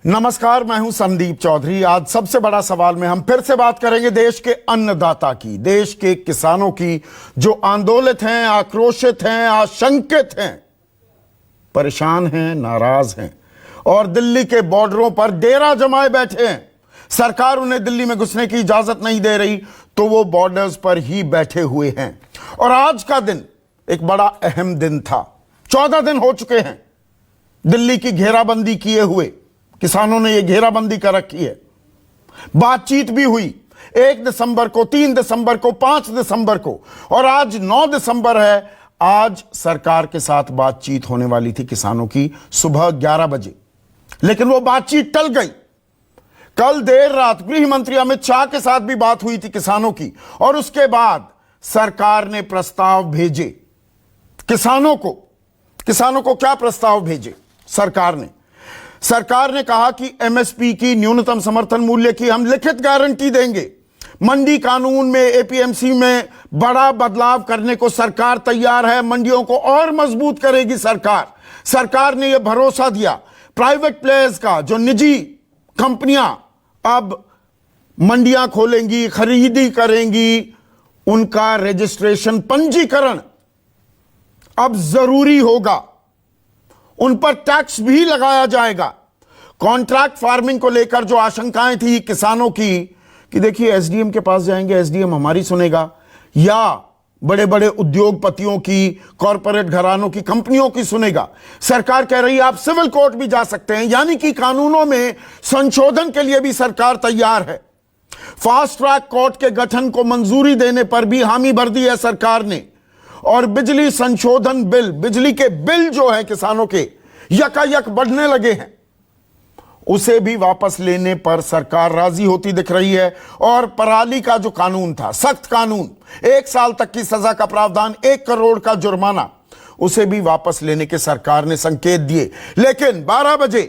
नमस्कार, मैं हूं संदीप चौधरी। आज सबसे बड़ा सवाल में हम फिर से बात करेंगे देश के अन्नदाता की, देश के किसानों की, जो आंदोलित हैं, आक्रोशित हैं, आशंकित हैं, परेशान हैं, नाराज हैं और दिल्ली के बॉर्डरों पर डेरा जमाए बैठे हैं। सरकार उन्हें दिल्ली में घुसने की इजाजत नहीं दे रही तो वो बॉर्डर्स पर ही बैठे हुए हैं। और आज का दिन एक बड़ा अहम दिन था। 14 दिन हो चुके हैं दिल्ली की घेराबंदी किए हुए। किसानों ने यह घेराबंदी कर रखी है। बातचीत भी हुई 1 दिसंबर को, 3 दिसंबर को, 5 दिसंबर को, और आज 9 दिसंबर है। आज सरकार के साथ बातचीत होने वाली थी किसानों की सुबह 11 बजे, लेकिन वो बातचीत टल गई। कल देर रात गृह मंत्री अमित शाह के साथ भी बात हुई थी किसानों की, और उसके बाद सरकार ने प्रस्ताव भेजे किसानों को क्या प्रस्ताव भेजे सरकार ने कहा कि एमएसपी की, न्यूनतम समर्थन मूल्य की हम लिखित गारंटी देंगे। मंडी कानून में, एपीएमसी में बड़ा बदलाव करने को सरकार तैयार है। मंडियों को और मजबूत करेगी सरकार ने यह भरोसा दिया। प्राइवेट प्लेयर्स का, जो निजी कंपनियां अब मंडियां खोलेंगी, खरीदी करेंगी, उनका रजिस्ट्रेशन, पंजीकरण अब जरूरी होगा। उन पर टैक्स भी लगाया जाएगा। कॉन्ट्रैक्ट फार्मिंग को लेकर जो आशंकाएं थी किसानों की कि देखिए एसडीएम के पास जाएंगे, एसडीएम हमारी सुनेगा, या बड़े बड़े उद्योगपतियों की, कॉरपोरेट घरानों की, कंपनियों की सुनेगा। सरकार कह रही है आप सिविल कोर्ट भी जा सकते हैं, यानी कि कानूनों में संशोधन के लिए भी सरकार तैयार है। फास्ट ट्रैक कोर्ट के गठन को मंजूरी देने पर भी हामी भर दी है सरकार ने। और बिजली संशोधन बिल, बिजली के बिल जो है किसानों के यकायक बढ़ने लगे हैं, उसे भी वापस लेने पर सरकार राजी होती दिख रही है। और पराली का जो कानून था, सख्त कानून, 1 साल तक की सजा का प्रावधान, 1 करोड़ का जुर्माना, उसे भी वापस लेने के सरकार ने संकेत दिए। लेकिन 12 बजे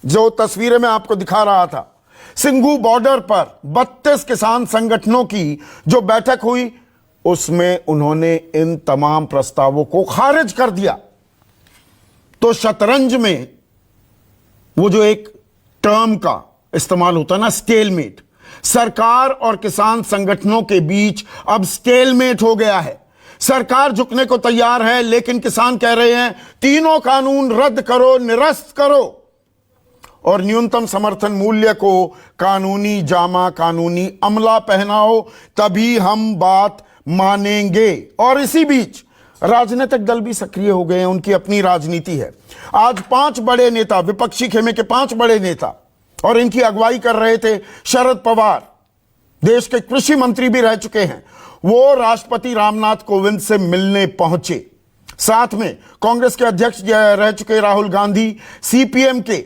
जो तस्वीरें मैं आपको दिखा रहा था, सिंघू बॉर्डर पर 32 किसान संगठनों की जो बैठक हुई, उसमें उन्होंने इन तमाम प्रस्तावों को खारिज कर दिया। तो शतरंज में वो जो एक टर्म का इस्तेमाल होता है ना, स्टेलमेट, सरकार और किसान संगठनों के बीच अब स्टेलमेट हो गया है। सरकार झुकने को तैयार है, लेकिन किसान कह रहे हैं तीनों कानून रद्द करो, निरस्त करो, और न्यूनतम समर्थन मूल्य को कानूनी जामा, कानूनी अमला पहनाओ, तभी हम बात मानेंगे। और इसी बीच राजनीतिक दल भी सक्रिय हो गए हैं, उनकी अपनी राजनीति है। आज 5 बड़े नेता, विपक्षी खेमे के 5 बड़े नेता, और इनकी अगुवाई कर रहे थे शरद पवार, देश के कृषि मंत्री भी रह चुके हैं, वो राष्ट्रपति रामनाथ कोविंद से मिलने पहुंचे। साथ में कांग्रेस के अध्यक्ष रह चुके राहुल गांधी, सीपीएम के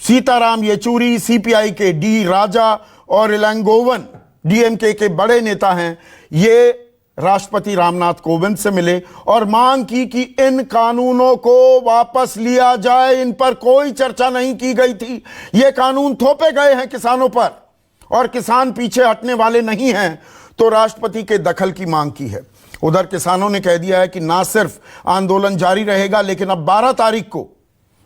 सीताराम येचूरी, सीपीआई के डी राजा और इलांगोवन डीएमके के बड़े नेता हैं, ये राष्ट्रपति रामनाथ कोविंद से मिले और मांग की कि इन कानूनों को वापस लिया जाए। इन पर कोई चर्चा नहीं की गई थी। ये कानून थोपे गए हैं किसानों पर और किसान पीछे हटने वाले नहीं हैं, तो राष्ट्रपति के दखल की मांग की है। उधर किसानों ने कह दिया है कि ना सिर्फ आंदोलन जारी रहेगा, लेकिन अब 12 तारीख को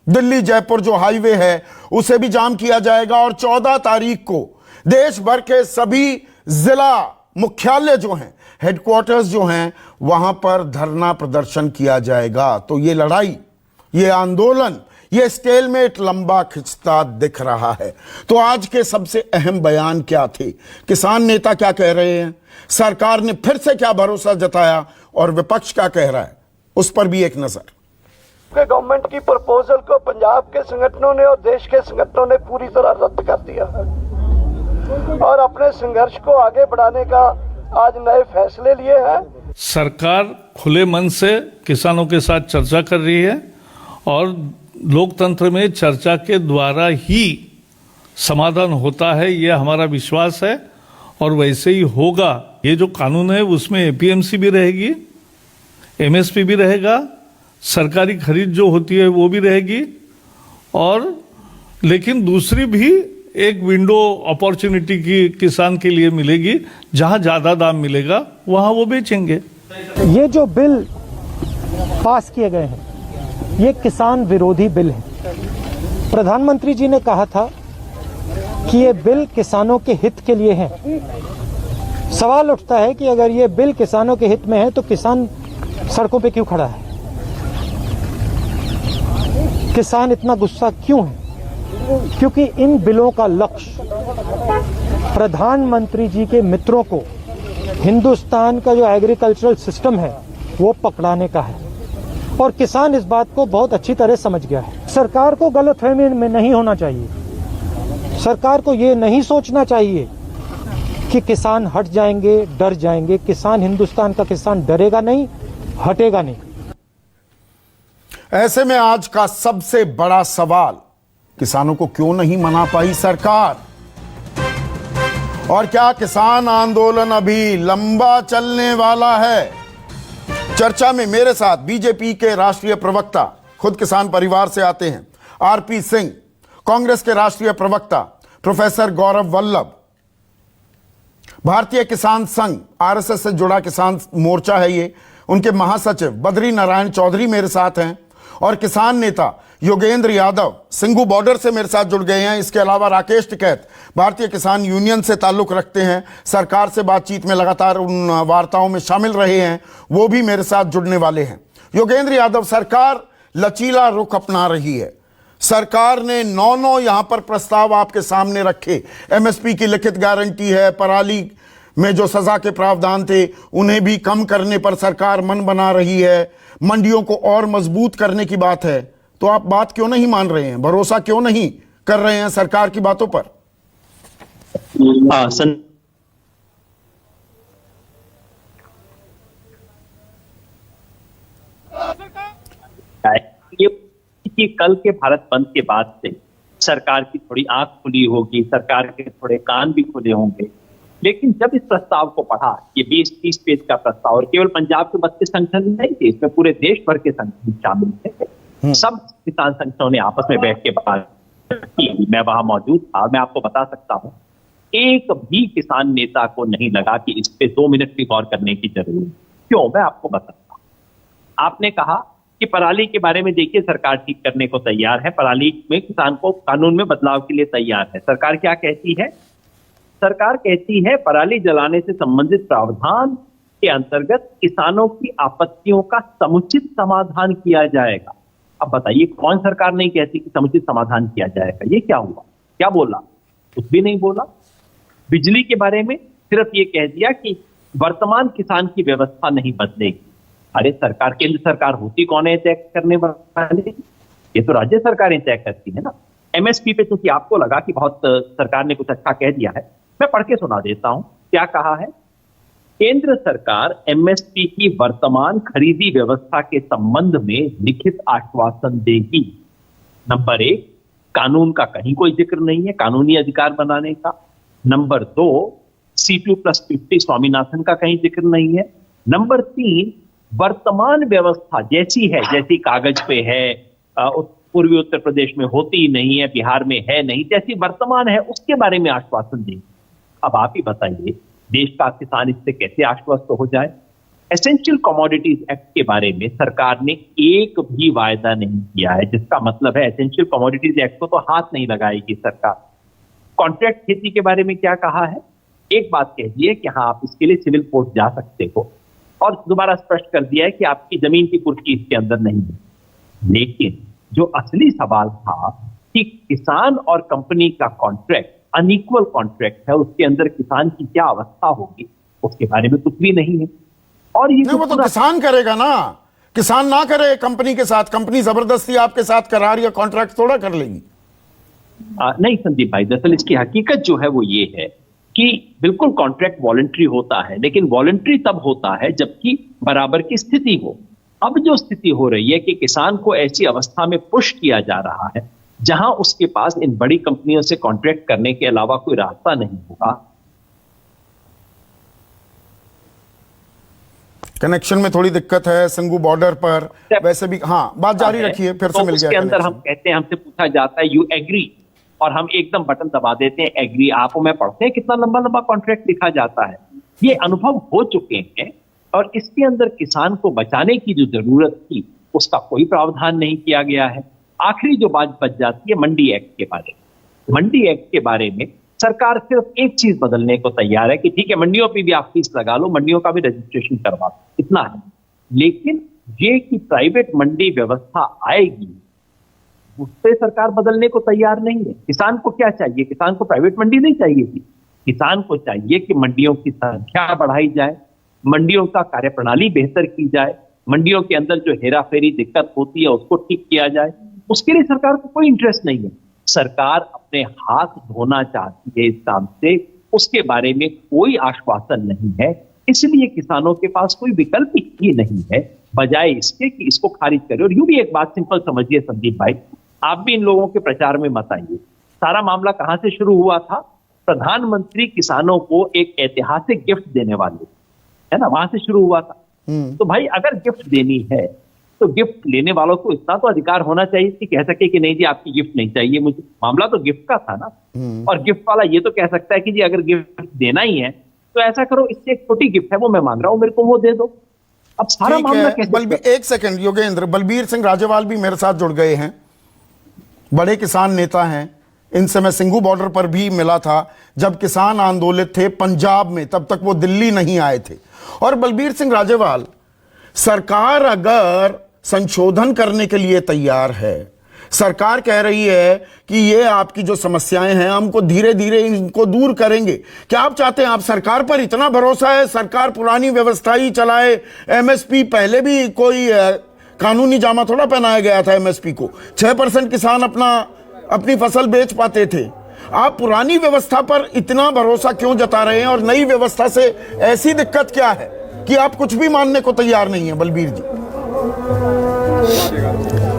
दिल्ली जयपुर जो हाईवे है उसे भी जाम किया जाएगा, और 14 तारीख को देश भर के सभी जिला मुख्यालय जो हैं, हेडक्वार्टर्स जो हैं, वहां पर धरना प्रदर्शन किया जाएगा। तो ये लड़ाई, ये आंदोलन, ये स्टेलमेट लंबा खिंचता दिख रहा है। तो आज के सबसे अहम बयान क्या थे, किसान नेता क्या कह रहे हैं, सरकार ने फिर से क्या भरोसा जताया, और विपक्ष क्या कह रहा है, उस पर भी एक नजर। गवर्नमेंट की प्रपोजल को पंजाब के संगठनों ने और देश के संगठनों ने पूरी तरह रद्द कर दिया है और अपने संघर्ष को आगे बढ़ाने का आज नए फैसले लिए हैं। सरकार खुले मन से किसानों के साथ चर्चा कर रही है, और लोकतंत्र में चर्चा के द्वारा ही समाधान होता है, यह हमारा विश्वास है, और वैसे ही होगा। ये जो कानून है उसमें एपीएमसी भी रहेगी, एमएसपी भी रहेगा, सरकारी खरीद जो होती है वो भी रहेगी, और लेकिन दूसरी भी एक विंडो अपॉर्चुनिटी की किसान के लिए मिलेगी, जहां ज्यादा दाम मिलेगा वहां वो बेचेंगे। ये जो बिल पास किए गए हैं ये किसान विरोधी बिल है। प्रधानमंत्री जी ने कहा था कि ये बिल किसानों के हित के लिए है। सवाल उठता है कि अगर ये बिल किसानों के हित में है तो किसान सड़कों पे क्यों खड़ा है? किसान इतना गुस्सा क्यों है? क्योंकि इन बिलों का लक्ष्य प्रधानमंत्री जी के मित्रों को हिंदुस्तान का जो एग्रीकल्चरल सिस्टम है वो पकड़ाने का है और किसान इस बात को बहुत अच्छी तरह समझ गया है। सरकार को गलतफहमी में नहीं होना चाहिए। सरकार को ये नहीं सोचना चाहिए कि किसान हट जाएंगे, डर जाएंगे। किसान, हिंदुस्तान का किसान डरेगा नहीं, हटेगा नहीं। ऐसे में आज का सबसे बड़ा सवाल, किसानों को क्यों नहीं मना पाई सरकार? और क्या किसान आंदोलन अभी लंबा चलने वाला है? चर्चा में मेरे साथ बीजेपी के राष्ट्रीय प्रवक्ता, खुद किसान परिवार से आते हैं, आरपी सिंह, कांग्रेस के राष्ट्रीय प्रवक्ता प्रोफेसर गौरव वल्लभ, भारतीय किसान संघ आरएसएस से जुड़ा किसान मोर्चा है ये, उनके महासचिव बद्री नारायण चौधरी मेरे साथ हैं, और किसान नेता योगेंद्र यादव सिंघू बॉर्डर से मेरे साथ जुड़ गए हैं। इसके अलावा राकेश टिकैत भारतीय किसान यूनियन से ताल्लुक रखते हैं, सरकार से बातचीत में लगातार उन वार्ताओं में शामिल रहे हैं, वो भी मेरे साथ जुड़ने वाले हैं। योगेंद्र यादव, सरकार लचीला रुख अपना रही है। सरकार ने 9 यहां पर प्रस्ताव आपके सामने रखे। एमएसपी की लिखित गारंटी है, पराली में जो सजा के प्रावधान थे उन्हें भी कम करने पर सरकार मन बना रही है, मंडियों को और मजबूत करने की बात है। तो आप बात क्यों नहीं मान रहे हैं? भरोसा क्यों नहीं कर रहे हैं सरकार की बातों पर? कि कल के भारत बंद के बाद से सरकार की थोड़ी आंख खुली होगी, सरकार के थोड़े कान भी खुले होंगे। लेकिन जब इस प्रस्ताव को पढ़ा, ये 20-30 पेज का प्रस्ताव, और केवल पंजाब के 32 संगठन नहीं थे, इसमें पूरे देश भर के संगठन शामिल थे। सब किसान संगठनों ने आपस में बैठ के बात की। मैं वहां मौजूद था। मैं आपको बता सकता हूं, एक भी किसान नेता को नहीं लगा कि इस पे 2 मिनट भी गौर करने की जरूरत है। क्यों? मैं आपको बताता हूं। आपने कहा कि पराली के बारे में देखिए, सरकार ठीक करने को तैयार है, पराली में किसान को कानून में बदलाव के लिए तैयार है। सरकार क्या कहती है? सरकार कहती है पराली जलाने से संबंधित प्रावधान के अंतर्गत किसानों की आपत्तियों का समुचित समाधान किया जाएगा। अब बताइए, कौन सरकार नहीं कहती कि समुचित समाधान किया जाएगा? ये क्या हुआ? क्या बोला? कुछ भी नहीं बोला। बिजली के बारे में सिर्फ ये कह दिया कि वर्तमान किसान की व्यवस्था नहीं बदलेगी। अरे सरकार, केंद्र सरकार होती कौन है तय करने वाले? ये तो राज्य सरकारें तय करती है ना। एमएसपी पे क्योंकि आपको लगा कि बहुत सरकार ने कुछ अच्छा कह दिया है, मैं पढ़ के सुना देता हूं क्या कहा है। केंद्र सरकार एमएसपी की वर्तमान खरीदी व्यवस्था के संबंध में लिखित आश्वासन देगी। नंबर 1, कानून का कहीं कोई जिक्र नहीं है, कानूनी अधिकार बनाने का। नंबर 2, C2+50 स्वामीनाथन का कहीं जिक्र नहीं है। नंबर 3, वर्तमान व्यवस्था जैसी है, जैसी कागज पे है, पूर्वी उत्तर प्रदेश में होती नहीं है, बिहार में है नहीं, जैसी वर्तमान है उसके बारे में आश्वासन देगी। अब आप ही बताइए, देश का किसान इससे कैसे आश्वस्त हो जाए? एसेंशियल कमोडिटीज एक्ट के बारे में सरकार ने एक भी वायदा नहीं किया है, जिसका मतलब है एसेंशियल कमोडिटीज एक्ट को तो हाथ नहीं लगाएगी सरकार। कॉन्ट्रैक्ट खेती के बारे में क्या कहा है? एक बात कह दी है कि हाँ, आप इसके लिए सिविल कोर्ट जा सकते हो, और दोबारा स्पष्ट कर दिया है कि आपकी जमीन की कुर्की इसके अंदर नहीं है। लेकिन जो असली सवाल था कि किसान और कंपनी का कॉन्ट्रैक्ट अनइक्वल कॉन्ट्रैक्ट है, उसके अंदर किसान की क्या अवस्था होगी, उसके बारे में कुछ भी नहीं है। और ये नहीं, वो तो किसान करेगा ना, किसान ना करे कंपनी के साथ। कंपनी जबरदस्ती आपके साथ करार या कॉन्ट्रैक्ट थोड़ा कर लेगी। नहीं संदीप भाई, दरअसल इसकी हकीकत जो है वो ये है कि बिल्कुल कॉन्ट्रैक्ट वॉलंटरी होता है, लेकिन वॉलंटरी तब होता है जबकि बराबर की स्थिति हो। अब जो स्थिति हो रही है कि किसान को ऐसी अवस्था में पुश किया जा रहा है जहां उसके पास इन बड़ी कंपनियों से कॉन्ट्रैक्ट करने के अलावा कोई रास्ता नहीं होगा। कनेक्शन में थोड़ी दिक्कत है सिंघू बॉर्डर पर, वैसे भी। हाँ, बात जारी रखिए, फिर से मिल गया। उसके अंदर हम कहते हैं, हमसे पूछा जाता है यू एग्री, और हम एकदम बटन दबा देते हैं एग्री। आप मैं पढ़ते हैं कितना लंबा लंबा कॉन्ट्रैक्ट लिखा जाता है। ये अनुभव हो चुके हैं, और इसके अंदर किसान को बचाने की जो जरूरत थी उसका कोई प्रावधान नहीं किया गया है। आखिरी जो बात बच जाती है मंडी एक्ट के बारे में। मंडी एक्ट के बारे में सरकार सिर्फ एक चीज बदलने को तैयार है कि ठीक है, मंडियों पे भी आप फीस लगा लो, मंडियों का भी रजिस्ट्रेशन करवा दो, इतना है। लेकिन ये कि प्राइवेट मंडी व्यवस्था आएगी, उससे सरकार बदलने को तैयार नहीं है। किसान को क्या चाहिए? किसान को प्राइवेट मंडी नहीं चाहिए थी। किसान को चाहिए कि मंडियों की संख्या बढ़ाई जाए, मंडियों का कार्यप्रणाली बेहतर की जाए, मंडियों के अंदर जो हेरा फेरी दिक्कत होती है उसको ठीक किया जाए। उसके लिए सरकार को कोई इंटरेस्ट नहीं है। सरकार अपने हाथ धोना चाहती है इस काम से, उसके बारे में कोई आश्वासन नहीं है। इसलिए किसानों के पास कोई विकल्प ही नहीं है, बजाय इसके कि इसको खारिज करे। और यूं भी एक बात सिंपल समझिए संदीप भाई, आप भी इन लोगों के प्रचार में मत आइए। सारा मामला कहां से शुरू हुआ था? प्रधानमंत्री किसानों को एक ऐतिहासिक गिफ्ट देने वाले, है ना, वहां से शुरू हुआ था। तो भाई अगर गिफ्ट देनी है तो गिफ्ट लेने वालों को इतना तो अधिकार होना चाहिए कि कह सके कि नहीं जी आपकी गिफ्ट नहीं चाहिए मुझे। मामला तो गिफ्ट का था ना। और गिफ्ट वाला ये तो कह सकता है कि जी अगर गिफ्ट देना ही है तो ऐसा करो, इससे एक छोटी गिफ्ट है वो मैं मांग रहा हूं, मेरे को वो दे दो। अब सारा मामला कैसे? एक सेकंड योगेंद्र, बलबीर सिंह राजेवाल भी मेरे साथ जुड़ गए हैं, बड़े किसान नेता हैं। इनसे मैं सिंघू बॉर्डर पर भी मिला था जब किसान आंदोलित थे पंजाब में, तब तक वो दिल्ली नहीं आए थे। और बलबीर सिंह राजेवाल, सरकार अगर संशोधन करने के लिए तैयार है, सरकार कह रही है कि ये आपकी जो समस्याएं हैं हमको धीरे धीरे इनको दूर करेंगे, क्या आप चाहते हैं? आप सरकार पर इतना भरोसा है सरकार पुरानी व्यवस्था ही चलाए? एमएसपी पहले भी कोई कानूनी जामा थोड़ा पहनाया गया था एमएसपी को, 6% किसान अपनी फसल बेच पाते थे। आप पुरानी व्यवस्था पर इतना भरोसा क्यों जता रहे हैं और नई व्यवस्था से ऐसी दिक्कत क्या है कि आप कुछ भी मानने को तैयार नहीं है? बलबीर जी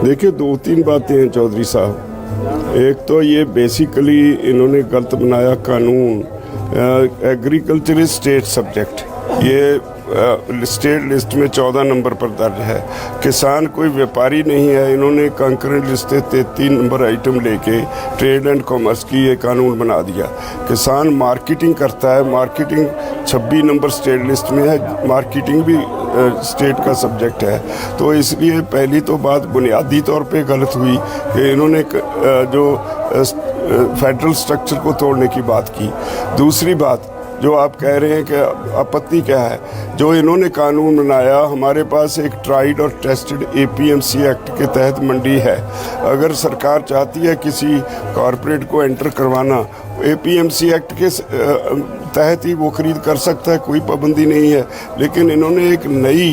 देखिए, 2-3 बातें हैं चौधरी साहब। एक तो ये बेसिकली इन्होंने गलत बनाया कानून। एग्रीकल्चर इज स्टेट सब्जेक्ट, ये स्टेट लिस्ट में 14 नंबर पर दर्ज है। किसान कोई व्यापारी नहीं है। इन्होंने कंकरेंट लिस्ट 33 नंबर आइटम लेके ट्रेड एंड कॉमर्स की ये कानून बना दिया। किसान मार्केटिंग करता है, मार्केटिंग 26 नंबर स्टेट लिस्ट में है, मार्केटिंग भी स्टेट का सब्जेक्ट है। तो इसलिए पहली तो बात बुनियादी तौर पे गलत हुई कि इन्होंने जो फेडरल स्ट्रक्चर को तोड़ने की बात की। दूसरी बात जो आप कह रहे हैं कि आपत्ति क्या है, जो इन्होंने कानून बनाया, हमारे पास एक ट्राइड और टेस्टेड एपीएमसी एक्ट के तहत मंडी है। अगर सरकार चाहती है किसी कॉरपोरेट को एंटर करवाना, एपीएमसी एक्ट के तहत ही वो खरीद कर सकता है, कोई पाबंदी नहीं है। लेकिन इन्होंने एक नई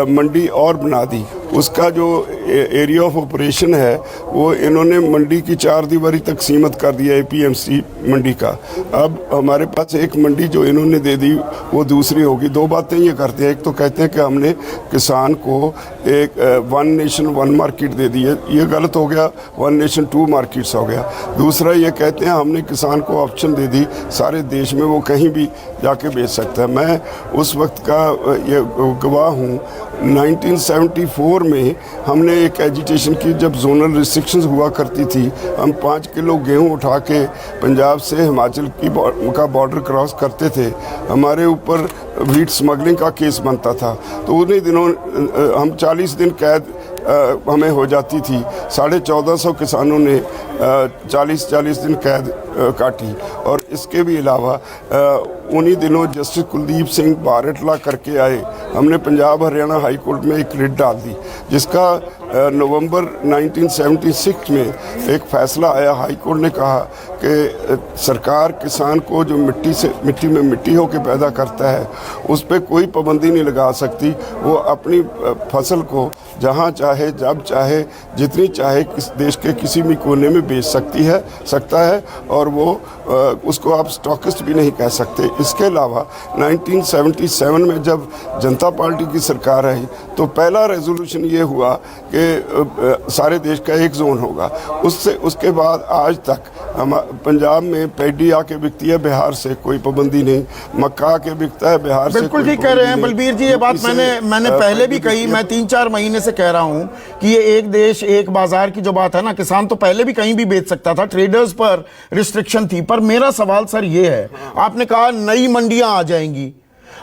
मंडी और बना दी। उसका जो एरिया ऑफ ऑपरेशन है वो इन्होंने मंडी की 4 दीवारी तक सीमित कर दिया एपीएमसी मंडी का। अब हमारे पास एक मंडी जो इन्होंने दे दी वो दूसरी होगी। 2 बातें ये करते हैं, एक तो कहते हैं कि हमने किसान को एक 1 नेशन 1 मार्केट दे दी है, ये गलत हो गया, 1 नेशन 2 मार्केट्स हो गया। दूसरा ये कहते हैं हमने किसान को ऑप्शन दे दी सारे देश में, वो कहीं भी जाके बेच सकता है। मैं उस वक्त का ये गवाह हूँ। 1974 में हमने एक एजिटेशन की, जब जोनल रिस्ट्रिक्शंस हुआ करती थी, हम 5 किलो गेहूं उठा के पंजाब से हिमाचल का बॉर्डर क्रॉस करते थे, हमारे ऊपर व्हीट स्मगलिंग का केस बनता था। तो उन्हीं दिनों हम 40 दिन कैद हमें हो जाती थी। 1450 किसानों ने 40 दिन कैद काटी। और इसके भी अलावा उन्हीं दिनों जस्टिस कुलदीप सिंह बारटला करके आए, हमने पंजाब हरियाणा हाई कोर्ट में एक रिट डाल दी, जिसका नवंबर 1976 में एक फैसला आया। हाई कोर्ट ने कहा कि सरकार किसान को जो मिट्टी में मिट्टी होकर पैदा करता है उस पर कोई पाबंदी नहीं लगा सकती। वो अपनी फसल को जहाँ चाहे, जब चाहे, जितनी चाहे देश के किसी भी कोने में बेच सकता है और वो उसको आप स्टॉकिस्ट भी नहीं कह सकते। इसके अलावा 1977 में जब जनता पार्टी की सरकार आई तो पहला रेजोल्यूशन ये हुआ कि सारे देश का एक जोन होगा। उसके बाद आज तक हम पंजाब में पैडी आके बिकती है, बिहार से कोई पाबंदी नहीं, मक्का आके बिकता है बिहार से। बिल्कुल ठीक कह रहे हैं बलबीर जी, ये बात मैंने पहले भी कही। मैं 3-4 महीने से कह रहा हूं कि ये एक देश एक बाजार की जो बात है ना, किसान तो पहले भी कहीं भी बेच सकता था, ट्रेडर्स पर रिस्ट्रिक्शन थी। पर मेरा सवाल सर ये है, आपने कहा नई मंडियां आ जाएंगी,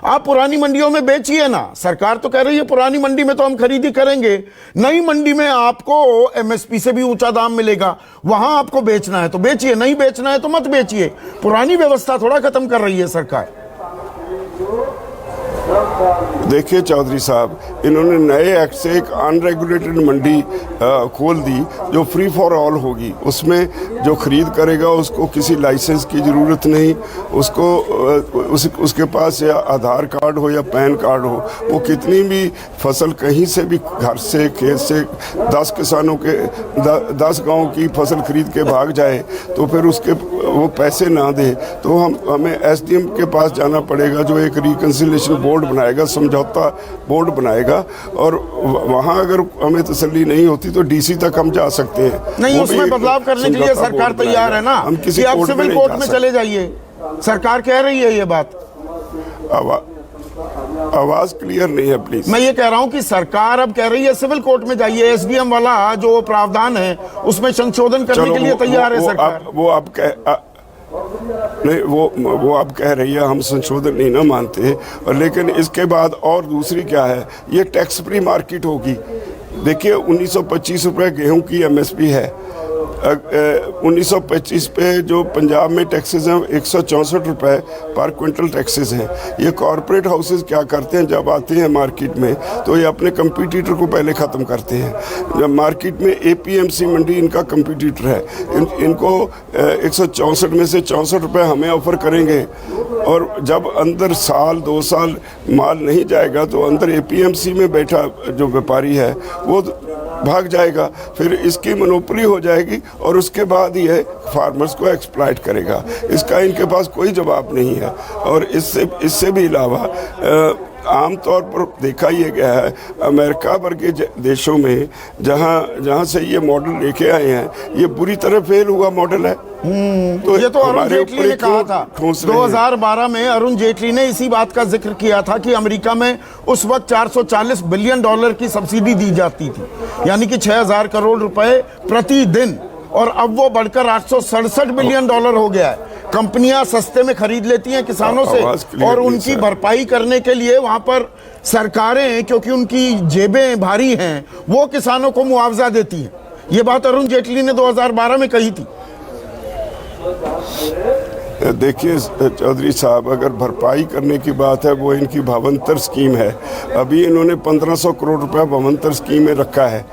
आप पुरानी मंडियों में बेचिए ना। सरकार तो कह रही है पुरानी मंडी में तो हम खरीदी करेंगे, नई मंडी में आपको एमएसपी से भी ऊंचा दाम मिलेगा, वहां आपको बेचना है तो बेचिए, नहीं बेचना है तो मत बेचिए। पुरानी व्यवस्था थोड़ा खत्म कर रही है सरकार। देखिए चौधरी साहब, इन्होंने नए एक्ट से एक अनरेगुलेटेड मंडी खोल दी जो फ्री फॉर ऑल होगी। उसमें जो खरीद करेगा उसको किसी लाइसेंस की ज़रूरत नहीं, उसको उसके पास या आधार कार्ड हो या पैन कार्ड हो, वो कितनी भी फसल कहीं से भी घर से खेत से 10 किसानों के 10 गाँव की फसल खरीद के भाग जाए तो फिर उसके वो पैसे ना दे तो हमें एसडीएम के पास जाना पड़ेगा जो एक रिकंसिलिएशन बोर्ड बनाएगा, समझौता बोर्ड बनाएगा, और वहाँ अगर हमें तसल्ली नहीं होती तो डीसी तक हम जा सकते हैं। नहीं, उसमें बदलाव करने के लिए सरकार तैयार है ना, हम किसी आप सिविल कोर्ट में चले जाइए, सरकार कह रही है ये बात। आवाज क्लियर नहीं है प्लीज। मैं ये कह रहा हूं कि सरकार अब कह रही है सिविल कोर्ट में जाइए, एसडीएम वाला जो प्रावधान है उसमें संशोधन करने के लिए तैयार है सरकार। वो आप नहीं, वो आप कह रही है हम संशोधन नहीं ना मानते, और लेकिन इसके बाद और दूसरी क्या है, ये टैक्स फ्री मार्केट होगी। देखिए 1925 रुपये गेहूं की एमएसपी है, 1925 पे जो पंजाब में टैक्सेस हैं 164 रुपये पर क्विंटल टैक्सेस हैं। ये कॉरपोरेट हाउसेस क्या करते हैं, जब आते हैं मार्केट में तो ये अपने कंपटीटर को पहले ख़त्म करते हैं। जब मार्केट में एपीएमसी मंडी इनका कंपटीटर है, इनको 164 में से 64 रुपये हमें ऑफर करेंगे, और जब अंदर साल 2 साल माल नहीं जाएगा तो अंदर एपीएमसी में बैठा जो व्यापारी है वो भाग जाएगा, फिर इसकी मोनोपोली हो जाएगी और उसके बाद ये फार्मर्स को एक्सप्लॉइट करेगा। इसका इनके पास कोई जवाब नहीं है। और इससे भी अलावा आमतौर पर देखा ये गया है अमेरिका भर के देशों में जहाँ से ये मॉडल लेके आए हैं, ये बुरी तरह फेल हुआ मॉडल है। तो ये तो अरुण जेटली ने कहा था 2012 में, अरुण जेटली ने इसी बात का जिक्र किया था कि अमेरिका में उस वक्त $440 बिलियन की सब्सिडी दी जाती थी, यानी कि 6000 करोड़ रुपए प्रतिदिन, और अब वो बढ़कर $867 बिलियन हो गया है। कंपनियां सस्ते में खरीद लेती हैं किसानों से, और उनकी भरपाई करने के लिए वहां पर सरकारें, क्योंकि उनकी जेबें भारी हैं, वो किसानों को मुआवजा देती हैं। ये बात अरुण जेटली ने 2012 में कही थी। देखिए चौधरी साहब, अगर भरपाई करने की बात है वो इनकी भावंतर स्कीम है। अभी इन्होंने 1500 करोड़ रुपया भावंतर स्कीम में रखा है।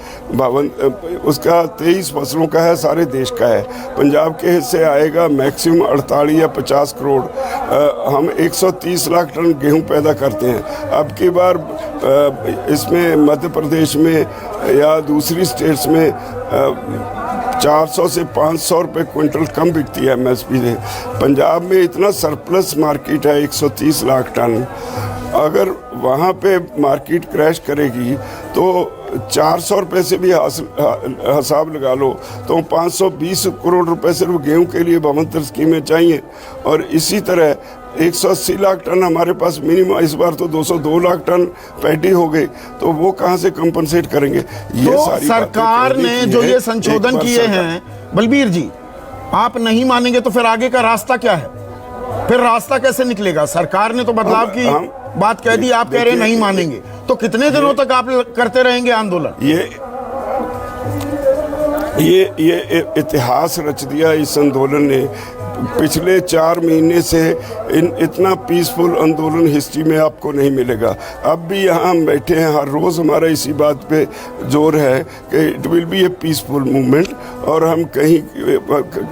उसका 23 फसलों का है, सारे देश का है। पंजाब के हिस्से आएगा मैक्सिमम 48 या 50 करोड़। हम 130 लाख टन गेहूं पैदा करते हैं। अब की बार इसमें मध्य प्रदेश में या दूसरी स्टेट्स में 400 से 500 रुपये क्विंटल कम बिकती है एमएसपी से। पंजाब में इतना सरप्लस मार्केट है 130 लाख टन। अगर वहाँ पे मार्केट क्रैश करेगी तो 400 रुपये से भी हिसाब लगा लो तो 520 करोड़ रुपए सिर्फ गेहूं के लिए भावंतर स्कीमें चाहिए। और इसी तरह 180 लाख टन हमारे पास मिनिमम, इस बार तो 202 लाख टन पैडी हो गई, तो वो कहाँ से कंपनसेट करेंगे? ये तो सारी सरकार ने जो ये संशोधन किए हैं, बलबीर जी आप नहीं मानेंगे तो फिर आगे का रास्ता क्या है? फिर रास्ता कैसे निकलेगा? सरकार ने तो बदलाव की बात कह दी, आप कह रहे नहीं मानेंगे, तो कितने दिनों तक आप करते रहेंगे आंदोलन? ये इतिहास रच दिया इस आंदोलन ने। पिछले 4 महीने से इतना पीसफुल आंदोलन हिस्ट्री में आपको नहीं मिलेगा। अब भी यहाँ हम बैठे हैं, हर रोज़ हमारा इसी बात पे जोर है कि it will be A peaceful movement, और हम कहीं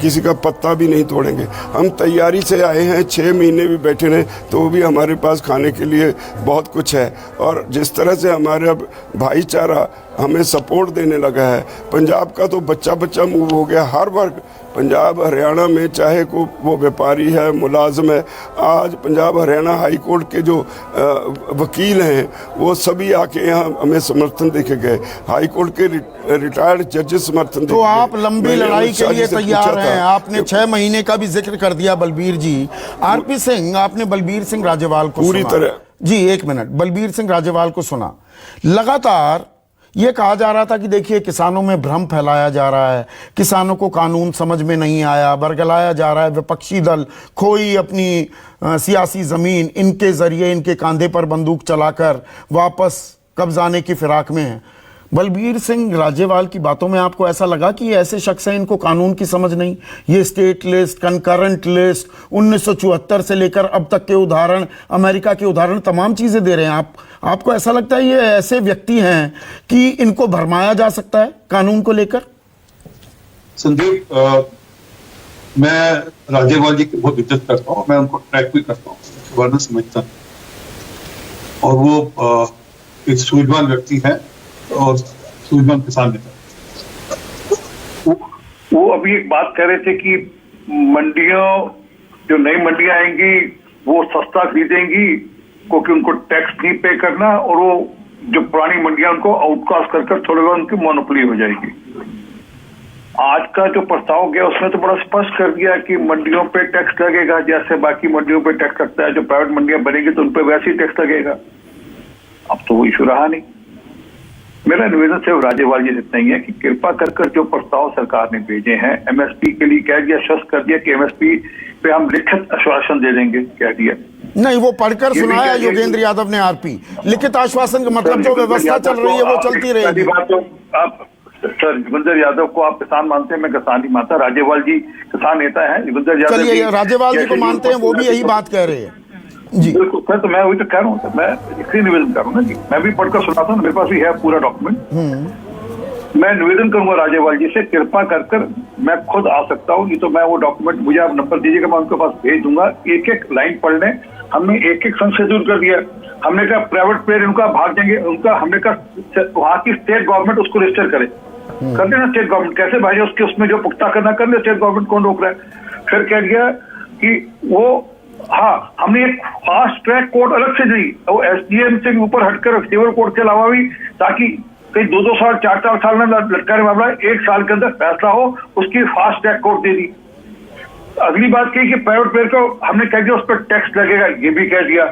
किसी का पत्ता भी नहीं तोड़ेंगे। हम तैयारी से आए हैं, 6 महीने भी बैठे रहे तो भी हमारे पास खाने के लिए बहुत कुछ है। और जिस तरह से हमारा भाईचारा हमें सपोर्ट देने लगा है, पंजाब का तो बच्चा बच्चा मूव हो गया। हर वर्ग पंजाब हरियाणा में, चाहे को वो व्यापारी है, मुलाजिम है, आज पंजाब हरियाणा हाई कोर्ट के जो वकील हैं वो सभी आके यहाँ हमें समर्थन देके गए। हाई कोर्ट के रिटायर्ड जजेस समर्थन तो आप लंबी लड़ाई के लिए तैयार हैं? आपने 6 महीने का भी जिक्र कर दिया बलबीर जी। आरपी सिंह, आपने बलबीर सिंह राजेवाल को पूरी तरह जी 1 मिनट, बलबीर सिंह राजेवाल को सुना। लगातार ये कहा जा रहा था कि देखिए किसानों में भ्रम फैलाया जा रहा है, किसानों को कानून समझ में नहीं आया, बरगलाया जा रहा है, विपक्षी दल खोई अपनी सियासी जमीन इनके जरिए इनके कांधे पर बंदूक चलाकर वापस कब्जाने की फिराक में है। बलबीर सिंह राजेवाल की बातों में आपको ऐसा लगा कि ये ऐसे शख्स हैं इनको कानून की समझ नहीं? ये स्टेट लिस्ट, कंकरेंट लिस्ट, 1974 से लेकर अब तक के उदाहरण, अमेरिका के उदाहरण, तमाम चीजें दे रहे हैं। आपको ऐसा लगता है ये ऐसे व्यक्ति हैं कि इनको भरमाया जा सकता है कानून को लेकर? संदीप, मैं राजेवाल जी की बहुत इज्जत करता हूँ, मैं उनको ट्रैक भी करता हूँ, वर्णन समझता हूँ, और वो एक सूझवान व्यक्ति है और सूझवान किसान नेता। वो अभी एक बात कह रहे थे कि मंडियों, जो नई मंडियां आएंगी वो सस्ता खरीदेंगी क्योंकि उनको टैक्स नहीं पे करना, और वो जो पुरानी मंडियां उनको आउटकास्ट कर थोड़े बहुत उनकी मोनोपोली हो जाएगी। आज का जो प्रस्ताव गया उसने तो बड़ा स्पष्ट कर दिया कि मंडियों पे टैक्स लगेगा, जैसे बाकी मंडियों पे टैक्स लगता है। जो प्राइवेट मंडियां बनेगी तो उन पे वैसे ही टैक्स लगेगा। अब तो वो इशू रहा नहीं। मेरा निवेदन सिर्फ राजेवाल जी से इतना ही है कि कृपा कर जो प्रस्ताव सरकार ने भेजे हैं, एमएसपी के लिए कह दिया, आश्वस्त कर दिया कि एमएसपी पे हम लिखित आश्वासन दे देंगे, कह दिया। नहीं, वो पढ़कर सुनाया योगेंद्र यादव ने आरपी। लिखित आश्वासन का मतलब जो व्यवस्था चल रही है वो चलती रहेगी। आप सर योगेंद्र यादव को आप किसान मानते हैं, मैं किसान नहीं मानता। राजेवाल जी किसान नेता है, योगेंद्र यादव चलिए राजेवाल जी को मानते हैं, वो भी यही बात कह रहे हैं जी। बिल्कुल सर, तो मैं वही तो कह रहा हूँ सर, मैं इसलिए निवेदन कर रहा हूँ ना जी, मैं भी पढ़कर सुनाता हूँ, मेरे पास भी है पूरा डॉक्यूमेंट। मैं निवेदन करूंगा राजेवाल जी से, कृपा कर मैं खुद आ सकता हूँ, नहीं तो मैं वो डॉक्यूमेंट, मुझे आप नंबर दीजिएगा, मैं उनके पास भेज दूंगा। एक एक लाइन पढ़ लें। हमने एक एक संशोधन कर दिया। हमने कहा प्राइवेट प्लेयर उनका भाग देंगे, उनका हमने कहा वहाँ की स्टेट गवर्नमेंट उसको रजिस्टर करे, कर देना स्टेट गवर्नमेंट, कैसे भाई उसके उसमें जो पुख्ता करना कर ले, स्टेट गवर्नमेंट कौन रोक रहा है। फिर कह दिया कि वो, हाँ, हमने एक फास्ट ट्रैक कोर्ट अलग से दी, वो एसडीएम से ऊपर हटकर सिविल कोर्ट के अलावा भी, ताकि कहीं 2-2 साल 4-4 साल में लटकाने मामला 1 साल के अंदर फैसला हो, उसकी फास्ट ट्रैक कोर्ट दे दी। अगली बात कही कि प्राइवेट प्लेयर को हमने कह दिया उस पर टैक्स लगेगा, ये भी कह दिया।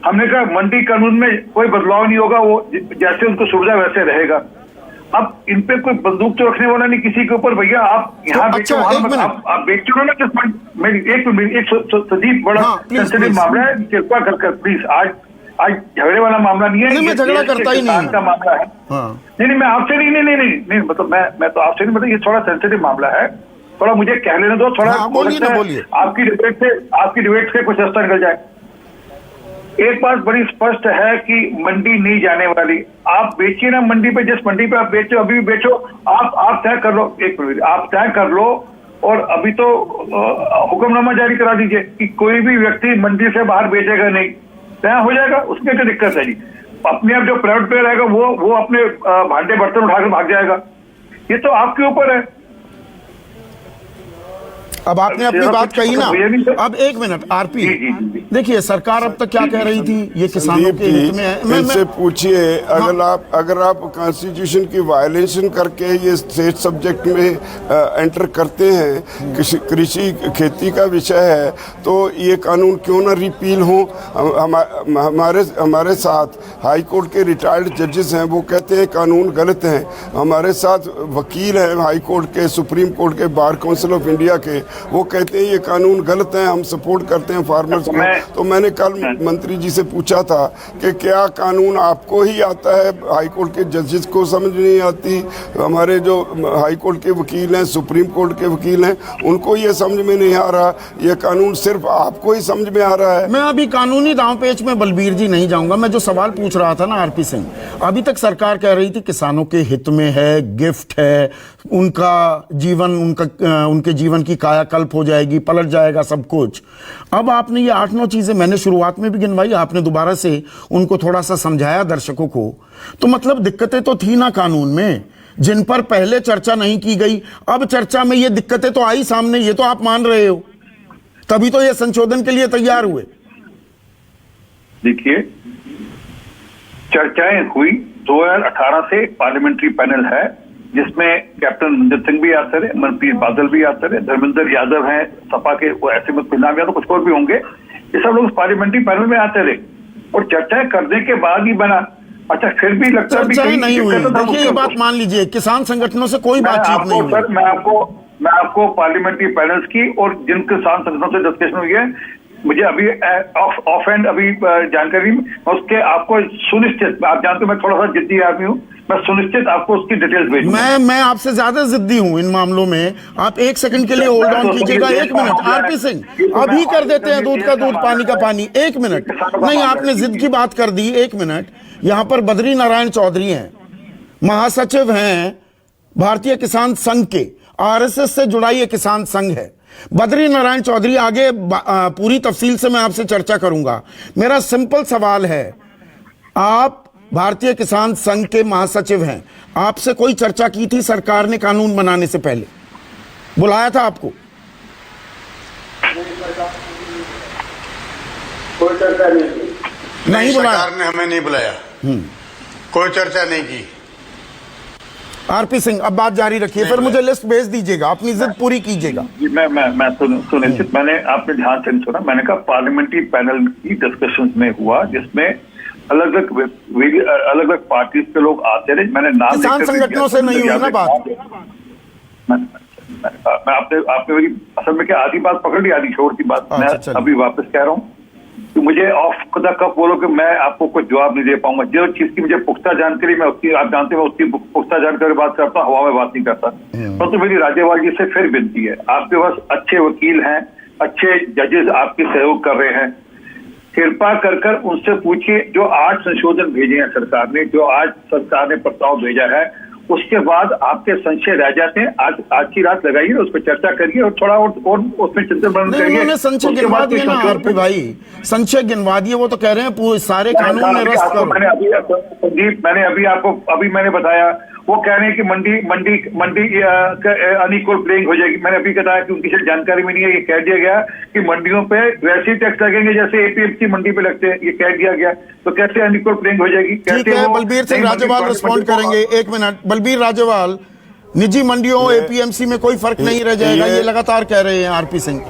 हमने कहा मंडी कानून में कोई बदलाव नहीं होगा, वो जैसे उनको सुविधा वैसे रहेगा। अब इन पे कोई बंदूक तो रखने वाला नहीं किसी के ऊपर, भैया आप यहाँ बेचो, आप बेचो ना किस एक सदीप बड़ा सेंसिटिव मामला है, कृपा कर प्लीज। आज झगड़े वाला मामला नहीं है, मैं झगड़ा करता ही नहीं का मामला है। नहीं, मैं आपसे नहीं, मतलब मैं तो आपसे नहीं, मतलब ये थोड़ा सेंसिटिव मामला है, थोड़ा मुझे कह लेने दो, थोड़ा बोलिए। आपकी डिबेट से कुछ रास्ता निकल जाए। एक बात बड़ी स्पष्ट है कि मंडी नहीं जाने वाली। आप बेचिए ना मंडी पे, जिस मंडी पे आप बेचो, अभी भी बेचो, आप तय कर लो, एक मिनट, आप तय कर लो, और अभी तो हुक्मनामा जारी करा दीजिए कि कोई भी व्यक्ति मंडी से बाहर बेचेगा नहीं, तय हो जाएगा। उसमें क्या दिक्कत है जी? अपने आप जो प्राइवेट प्लेयर रहेगा वो अपने भांडे बर्तन उठाकर भाग जाएगा, ये तो आपके ऊपर है। अब आपने अपनी बात कही ना, अब एक मिनट आरपी, देखिए सरकार अब तक क्या कह रही थी, ये किसानों के हित में है। इनसे पूछिए, अगर आप कॉन्स्टिट्यूशन की वायलेशन करके ये स्टेट सब्जेक्ट में एंटर करते हैं, कृषि खेती का विषय है, तो ये कानून क्यों ना रिपील हो। हमारे साथ हाई कोर्ट के रिटायर्ड जजेस हैं, वो कहते हैं कानून गलत है। हमारे साथ वकील हैं हाई कोर्ट के, सुप्रीम कोर्ट के, बार काउंसिल ऑफ इंडिया के, वो कहते हैं ये कानून गलत है, हम सपोर्ट करते हैं फार्मर्स को। तो मैंने कल मंत्री जी से पूछा था कि क्या कानून आपको ही आता है, हाई कोर्ट के जजेस को समझ नहीं आती, हमारे जो हाई कोर्ट के वकील हैं, सुप्रीम कोर्ट के वकील हैं, उनको ये समझ में नहीं आ रहा, ये कानून सिर्फ आपको ही समझ में आ रहा है। मैं अभी कानूनी दांव पेच में बलबीर जी नहीं जाऊंगा। मैं जो सवाल पूछ रहा था ना आरपी सिंह, अभी तक सरकार कह रही थी किसानों के हित में है, गिफ्ट है, उनका जीवन, उनके जीवन की कायाकल्प हो जाएगी, पलट जाएगा सब कुछ। अब आपने ये 8-9 चीजें मैंने शुरुआत में भी गिनवाई, आपने दोबारा से उनको थोड़ा सा समझाया दर्शकों को, तो मतलब दिक्कतें तो थी ना कानून में, जिन पर पहले चर्चा नहीं की गई, अब चर्चा में ये दिक्कतें तो आई सामने, ये तो आप मान रहे हो, तभी तो ये संशोधन के लिए तैयार हुए। देखिए, चर्चाएं हुई, 2018 से पार्लियामेंट्री पैनल है जिसमें कैप्टन मनजीत सिंह भी आते रहे, मनप्रीत बादल भी आते रहे, धर्मेंद्र यादव हैं सपा के, वो ऐसे में नाम यादव, कुछ और भी होंगे, ये सब लोग पार्लियामेंट्री पैनल में आते रहे और चर्चाएं करने के बाद ही बना। अच्छा, फिर भी लगता है चर्चाएं नहीं हुई। देखिए ये बात मान लीजिए, किसान संगठनों से कोई बातचीत नहीं हुई। सर मैं आपको पार्लियामेंट्री पैनल्स की और जिन किसान संगठनों से डिस्कशन हुई है, मुझे अभी ऑफ एंड अभी जानकारी उसके आपको सुनिश्चित, आप जानते हो मैं थोड़ा सा जिद्दी आदमी हूँ, मैं सुनिश्चित आपको उसकी डिटेल्स भेजूंगा। मैं आपसे ज्यादा जिद्दी हूं इन मामलों में। आप एक सेकंड के लिए होल्ड ऑन कीजिएगा, 1 मिनट। आरपी सिंह अभी कर देते हैं दूध का दूध पानी का पानी। 1 मिनट नहीं, आपने जिद की बात कर दी। 1 मिनट। यहां पर बद्री नारायण चौधरी हैं, महासचिव हैं भारतीय किसान संघ के, आरएसएस से जुड़ा ये किसान संघ है। बद्री नारायण चौधरी, आगे पूरी तफसील से मैं आपसे चर्चा करूंगा। मेरा सिंपल सवाल है, आप भारतीय किसान संघ के महासचिव हैं, आपसे कोई चर्चा की थी सरकार ने कानून बनाने से पहले? बुलाया था आपको? कोई चर्चा नहीं बुलाया? सरकार ने हमें नहीं बुलाया, कोई चर्चा नहीं की। आरपी सिंह, अब बात जारी रखिए, फिर मुझे लिस्ट भेज दीजिएगा, अपनी जिद पूरी कीजिएगा। मैं सुनिश्चित, मैंने आपने ध्यान से नहीं सुना, मैंने कहा पार्लियामेंट्री पैनल की डिस्कशंस में हुआ, जिसमें अलग अलग पार्टीज के लोग आते रहे। मैंने नाम किसान संगठनों से नहीं हुई ना बात? मैं आपने मेरी असल में क्या आधी बात पकड़ ली, आधी छोड़ दी बात। मैं अभी वापस कह रहा हूँ कि मुझे ऑफ द कप बोलो कि मैं आपको कुछ जवाब नहीं दे पाऊंगा। जो चीज की मुझे पुख्ता जानकारी, मैं उसकी, आप जानते हैं, उसकी पुख्ता जानकारी बात करता हूँ, हवा में बात नहीं करता। परंतु मेरी राज्यपाल जी से फिर विनती है, आपके पास अच्छे वकील हैं, अच्छे जजेस आपके सहयोग कर रहे हैं, कृपा कर उनसे पूछिए जो 8 संशोधन भेजे हैं सरकार ने, जो आज सरकार ने प्रस्ताव भेजा है, उसके बाद आपके संशय रह जाते हैं। आज की रात लगाइए, उस पर चर्चा करिए और थोड़ा और उसमें चिंतन करिए। उन्होंने संशय गिनवा दिए ना आरपी भाई, संशय गिनवा दिए। वो तो कह रहे हैं पूरे सारे कानून निरस्त करो। मैंने अभी मैंने बताया, वो कह रहे हैं कि मंडी अनइक्वल प्लेइंग हो जाएगी। मैंने अभी बताया कि उनकी शायद जानकारी में नहीं है, ये कह दिया गया कि मंडियों पे वैसे ही टैक्स लगेंगे जैसे एपीएमसी मंडी पे लगते हैं, ये कह दिया गया। तो कैसे अनइक्वल प्लेइंग हो जाएगी? ठीक है, बलबीर सिंह राजेवाल रिस्पॉन्ड करेंगे। 1 मिनट, बलबीर राजेवाल, निजी मंडियों एपीएमसी में कोई फर्क नहीं रह जाएगा, ये लगातार कह रहे हैं आरपी सिंह।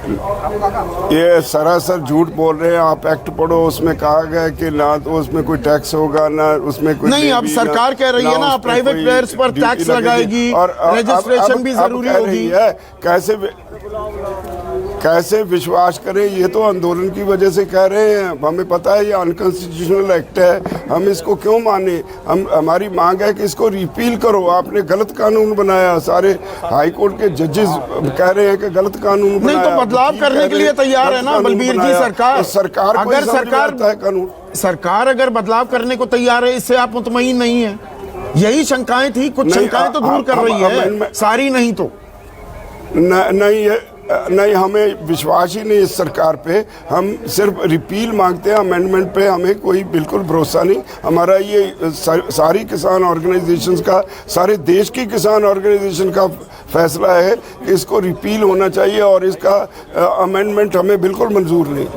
ये सरासर झूठ बोल रहे हैं। आप एक्ट पढ़ो, उसमें कहा गया कि ना तो उसमें कोई टैक्स होगा, ना उसमें कोई नहीं। अब सरकार कह रही है ना प्राइवेट प्लेयर्स पर टैक्स लगाएगी और रजिस्ट्रेशन भी जरूरी होगी। कैसे विश्वास करें? ये तो आंदोलन की वजह से कह रहे हैं। हमें पता है ये अनकॉन्स्टिट्यूशनल एक्ट है, हम इसको क्यों माने? हमारी मांग है कि इसको रिपील करो। आपने गलत कानून बनाया, सारे हाई कोर्ट के जजेस कह रहे हैं कि गलत कानून बनाया। नहीं तो बदलाव करने के लिए तैयार है ना बलबीर जी सरकार। अगर सरकार अगर बदलाव करने को तैयार है, इससे आप मुतमईन नहीं है? यही शंकाएं थी, कुछ शंकाएं तो दूर कर रही है, सारी नहीं तो नहीं, हमें विश्वास ही नहीं इस सरकार पे। हम सिर्फ रिपील मांगते हैं, अमेंडमेंट पे हमें कोई बिल्कुल भरोसा नहीं। हमारा ये सारी किसान ऑर्गेनाइजेशंस का, सारे देश की किसान ऑर्गेनाइजेशन का फैसला है कि इसको रिपील होना चाहिए और इसका अमेंडमेंट हमें बिल्कुल मंजूर नहीं।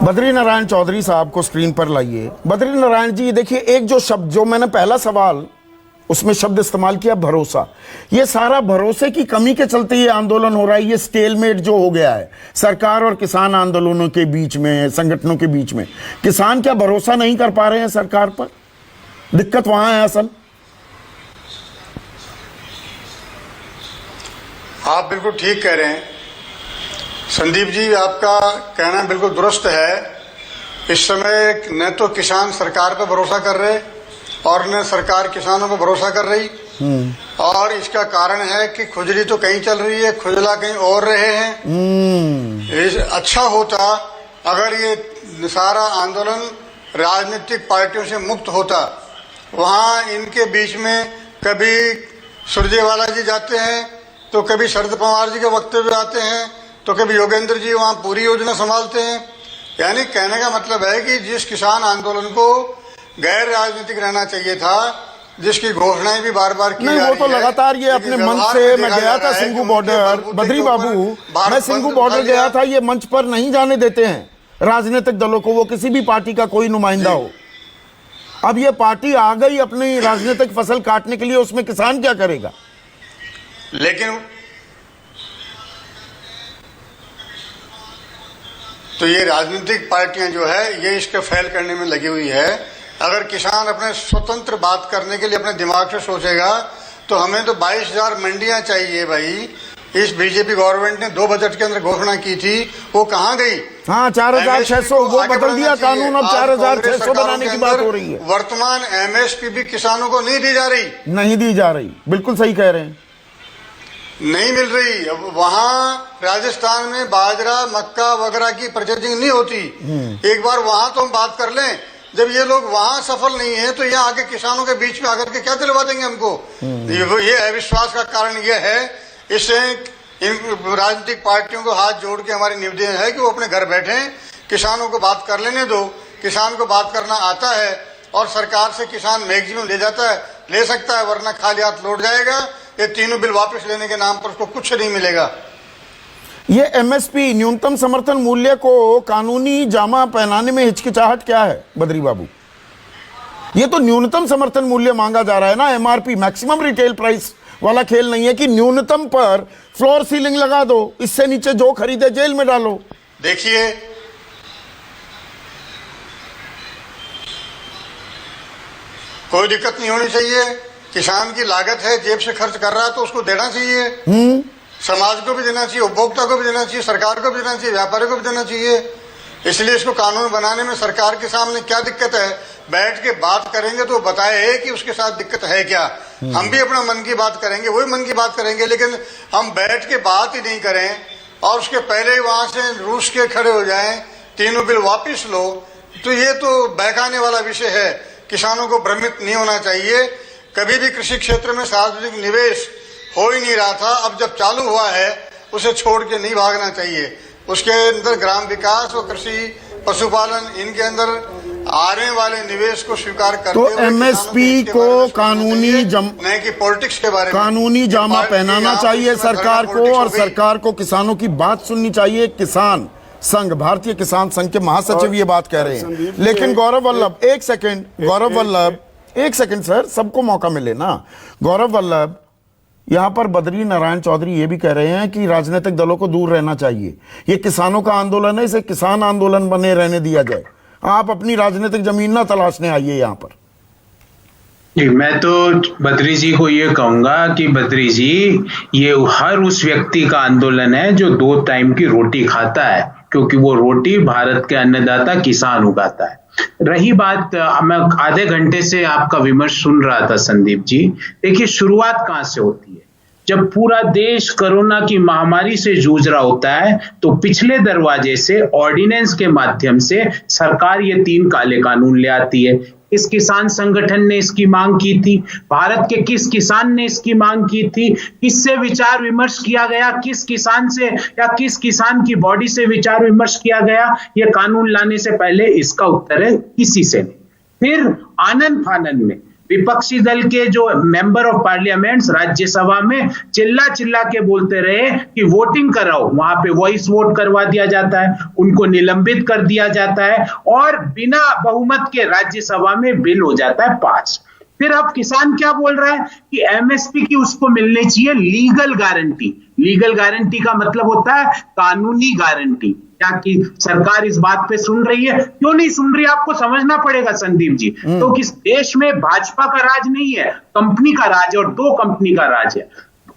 बद्री नारायण चौधरी साहब को स्क्रीन पर लाइए। बद्री नारायण जी, देखिए, एक जो शब्द, जो मैंने पहला सवाल उसमें शब्द इस्तेमाल किया, भरोसा। ये सारा भरोसे की कमी के चलते ये आंदोलन हो रहा है। ये स्टेलमेट जो हो गया है सरकार और किसान आंदोलनों के बीच में, संगठनों के बीच में, किसान क्या भरोसा नहीं कर पा रहे हैं सरकार पर? दिक्कत वहां है असल। आप बिल्कुल ठीक कह रहे हैं संदीप जी, आपका कहना बिल्कुल दुरुस्त है। इस समय न तो किसान सरकार पर भरोसा कर रहे और न सरकार किसानों पर भरोसा कर रही, और इसका कारण है कि खुजली तो कहीं चल रही है, खुजला कहीं और रहे हैं। अच्छा होता अगर ये सारा आंदोलन राजनीतिक पार्टियों से मुक्त होता। वहाँ इनके बीच में कभी सुरजेवाला जी जाते हैं, तो कभी शरद पवार जी के वक्तव्य आते हैं, तो कभी योगेंद्र जी वहाँ पूरी योजना संभालते हैं। यानी कहने का मतलब है कि जिस किसान आंदोलन को गैर राजनीतिक रहना चाहिए था, जिसकी घोषणाएं भी बार बार की जा रही है, वो तो लगातार ये अपने मंच से, मैं गया था सिंघू बॉर्डर, बद्री बाबू, मैं सिंघू बॉर्डर गया था, ये मंच पर नहीं जाने देते हैं राजनीतिक दलों को, वो किसी भी पार्टी का कोई नुमाइंदा हो। अब ये पार्टी आ गई अपनी राजनीतिक फसल काटने के लिए, उसमें किसान क्या करेगा? लेकिन तो ये राजनीतिक पार्टियां जो है ये इसके फेल करने में लगी हुई है। अगर किसान अपने स्वतंत्र बात करने के लिए अपने दिमाग से सोचेगा तो हमें तो 22,000 मंडियां चाहिए भाई। इस बीजेपी गवर्नमेंट ने 2 बजट के अंदर घोषणा की थी, वो कहां गई? हाँ, 4,600 वो बदल दिया कानून, अब 4,600 बनाने की बात हो रही है। वर्तमान एमएसपी भी किसानों को नहीं दी जा रही, नहीं दी जा रही, बिल्कुल सही कह रहे हैं, नहीं मिल रही। अब वहां राजस्थान में बाजरा मक्का वगैरह की प्रोसेसिंग नहीं होती। एक बार वहां तो हम बात कर लें, जब ये लोग वहां सफल नहीं है तो यहाँ आके किसानों के बीच में आकर के क्या दिलवा देंगे हमको? ये अविश्वास का कारण ये है। इससे इन राजनीतिक पार्टियों को हाथ जोड़ के हमारी निवेदन है कि वो अपने घर बैठे, किसानों को बात कर लेने दो। किसान को बात करना आता है और सरकार से किसान मैक्सिमम ले जाता है, ले सकता है, वरना खाली हाथ लौट जाएगा। ये तीनों बिल वापस लेने के नाम पर उसको कुछ नहीं मिलेगा। ये एमएसपी न्यूनतम समर्थन मूल्य को कानूनी जामा पहनाने में हिचकिचाहट क्या है बद्री बाबू? ये तो न्यूनतम समर्थन मूल्य मांगा जा रहा है ना, एमआरपी मैक्सिमम रिटेल प्राइस वाला खेल नहीं है कि न्यूनतम पर फ्लोर सीलिंग लगा दो, इससे नीचे जो खरीदे जेल में डालो। देखिए, कोई दिक्कत नहीं होनी चाहिए। किसान की लागत है, जेब से खर्च कर रहा है तो उसको देना चाहिए। समाज को भी देना चाहिए, उपभोक्ता को भी देना चाहिए, सरकार को भी देना चाहिए, व्यापारी को भी देना चाहिए। इसलिए इसको कानून बनाने में सरकार के सामने क्या दिक्कत है, बैठ के बात करेंगे तो बताए कि उसके साथ दिक्कत है क्या। हम भी अपना मन की बात करेंगे, वही मन की बात करेंगे, लेकिन हम बैठ के बात ही नहीं करें और उसके पहले ही वहां से रूस के खड़े हो जाएं, तीनों बिल वापिस लो, तो ये तो बहकाने वाला विषय है। किसानों को भ्रमित नहीं होना चाहिए। कभी भी कृषि क्षेत्र में सार्वजनिक निवेश हो ही नहीं रहा था, अब जब चालू हुआ है उसे छोड़ के नहीं भागना चाहिए। उसके अंदर ग्राम विकास और कृषि पशुपालन, इनके अंदर आने वाले निवेश को स्वीकार करते हुए तो एमएसपी को कानूनी नहीं कि पॉलिटिक्स के बारे में कानूनी जामा पहनाना चाहिए सरकार को, और सरकार को किसानों की बात सुननी चाहिए। किसान संघ, भारतीय किसान संघ के महासचिव ये बात कह रहे हैं। लेकिन गौरव वल्लभ, एक सेकंड गौरव वल्लभ, एक सेकंड सर, सबको मौका मिले ना। गौरव वल्लभ, यहां पर बद्री नारायण चौधरी ये भी कह रहे हैं कि राजनीतिक दलों को दूर रहना चाहिए। ये किसानों का आंदोलन है, इसे किसान आंदोलन बने रहने दिया जाए। आप अपनी राजनीतिक जमीन ना तलाशने आइए यहां पर। जी, मैं तो बद्री जी को ये कहूंगा कि बद्री जी, ये हर उस व्यक्ति का आंदोलन है जो 2 टाइम की रोटी खाता है, क्योंकि वो रोटी भारत के अन्नदाता किसान उगाता है। रही बात, मैं आधे घंटे से आपका विमर्श सुन रहा था संदीप जी। देखिए, शुरुआत कहां से होती है? जब पूरा देश कोरोना की महामारी से जूझ रहा होता है तो पिछले दरवाजे से ऑर्डिनेंस के माध्यम से सरकार ये 3 काले कानून ले आती है। किस किसान संगठन ने इसकी मांग की थी? भारत के किस किसान ने इसकी मांग की थी? किससे विचार विमर्श किया गया? किस किसान से या किस किसान की बॉडी से विचार विमर्श किया गया ये कानून लाने से पहले? इसका उत्तर है किसी से नहीं। फिर आनंद फानंद में विपक्षी दल के जो मेंबर ऑफ पार्लियामेंट्स राज्यसभा में चिल्ला चिल्ला के बोलते रहे कि वोटिंग कराओ, वहां पे वॉइस वोट करवा दिया जाता है, उनको निलंबित कर दिया जाता है और बिना बहुमत के राज्यसभा में बिल हो जाता है पास। फिर अब किसान क्या बोल रहा है कि एमएसपी की उसको मिलनी चाहिए लीगल गारंटी। लीगल गारंटी का मतलब होता है कानूनी गारंटी। क्या कि सरकार इस बात पे सुन रही है? क्यों नहीं सुन रही, आपको समझना पड़ेगा संदीप जी। तो किस देश में भाजपा का राज नहीं है, कंपनी का राज है, और 2 कंपनी का राज है।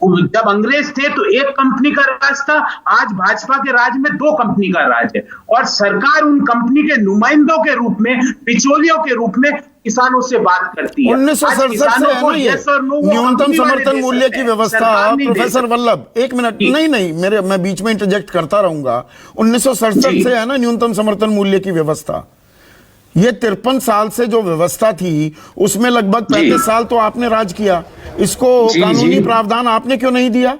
जब अंग्रेज थे तो 1 कंपनी का राज था, आज भाजपा के राज में 2 कंपनी का राज है, और सरकार उन कंपनी के नुमाइंदों के रूप में, बिचौलियों के रूप में किसानों से बात करती है। 1967 से है ना ये न्यूनतम समर्थन मूल्य की व्यवस्था। प्रोफेसर वल्लभ, 1 मिनट, नहीं मैं बीच में इंटरजेक्ट करता रहूंगा। 1967 से है ना न्यूनतम समर्थन मूल्य की व्यवस्था। ये 53 साल से जो व्यवस्था थी उसमें लगभग 35 साल तो आपने राज किया। इसको कानूनी प्रावधान आपने क्यों नहीं दिया?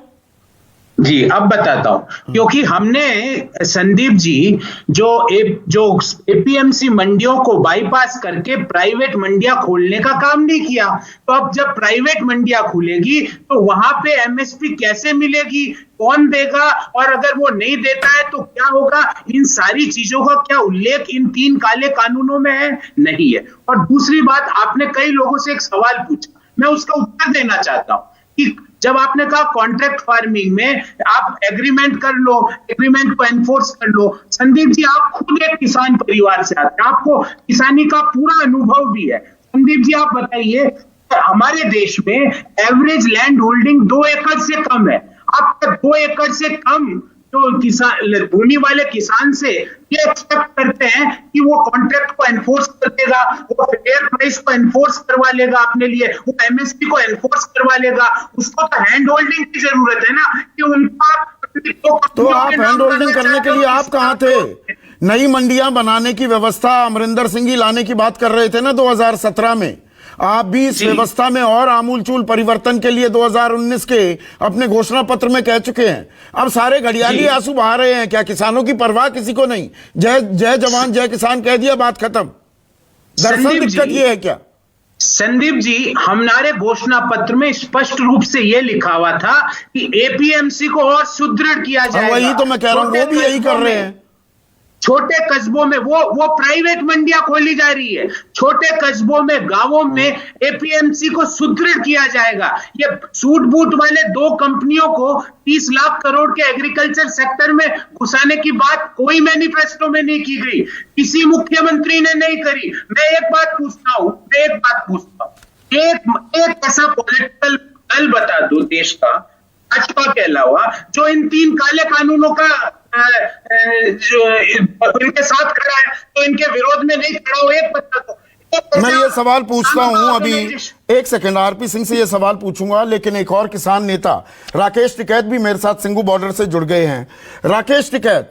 जी, अब बताता हूं। क्योंकि हमने संदीप जी जो एपीएमसी मंडियों को बाईपास करके प्राइवेट मंडियां खोलने का काम नहीं किया। तो अब जब प्राइवेट मंडियां खुलेगी तो वहां पे एमएसपी कैसे मिलेगी, कौन देगा, और अगर वो नहीं देता है तो क्या होगा? इन सारी चीजों का क्या उल्लेख इन 3 काले कानूनों में है? नहीं है। और दूसरी बात, आपने कई लोगों से एक सवाल पूछा, मैं उसका उत्तर देना चाहता हूं कि जब आपने कहा कॉन्ट्रैक्ट फार्मिंग में आप एग्रीमेंट कर लो, एग्रीमेंट को एनफोर्स कर लो। संदीप जी, आप खुद एक किसान परिवार से आते हैं, आपको किसानी का पूरा अनुभव भी है। संदीप जी, आप बताइए, हमारे देश में एवरेज लैंड होल्डिंग 2 एकड़ से कम है। आप 2 एकड़ से कम तो किसान भूमि वाले किसान से ये एक्सपेक्ट करते हैं कि वो कॉन्ट्रैक्ट को एनफोर्स कर देगा, वो फेयर प्राइस को एनफोर्स करवा लेगा अपने लिए, वो एमएसपी को एनफोर्स करवा लेगा। उसको तो हैंड होल्डिंग की जरूरत है ना, कि उनका तो आप हैंड होल्डिंग करने के लिए आप कहां थे? नई मंडियां बनाने की व्यवस्था अमरिंदर सिंह ही लाने की बात कर रहे थे ना 2017 में। आप भी इस व्यवस्था में और आमूलचूल परिवर्तन के लिए 2019 के अपने घोषणा पत्र में कह चुके हैं। अब सारे घड़ियाली आंसू बहा रहे हैं। क्या किसानों की परवाह किसी को नहीं? जय जय जवान जय किसान कह दिया, बात खत्म। दरअसल दिक्कत ये है क्या? संदीप जी, हमारे घोषणा पत्र में स्पष्ट रूप से यह लिखा हुआ था कि एपीएमसी को और सुदृढ़ किया जाएगा। वही तो मैं कह रहा हूं, वो भी यही कर रहे हैं। छोटे कस्बों में वो प्राइवेट मंडियां खोली जा रही है। छोटे कस्बों में, गांवों में एपीएमसी को सुदृढ़ किया जाएगा। ये सूट बूट वाले 2 कंपनियों को 30 लाख करोड़ के एग्रीकल्चर सेक्टर में घुसाने की बात कोई मैनिफेस्टो में नहीं की गई, किसी मुख्यमंत्री ने नहीं करी। मैं एक बात पूछता हूं, एक ऐसा पॉलिटिकल दल बता दो देश का, भाजपा के अलावा, जो इन 3 काले कानूनों का जो इनके साथ खड़ा है, तो इनके विरोध में नहीं खड़ा हो। एक बता दो। मैं ये सवाल पूछता हूं अभी, एक सेकंड, आरपी सिंह से ये सवाल पूछूंगा, लेकिन एक और किसान नेता राकेश टिकैत भी मेरे साथ सिंघू बॉर्डर से जुड़ गए हैं। राकेश टिकैत,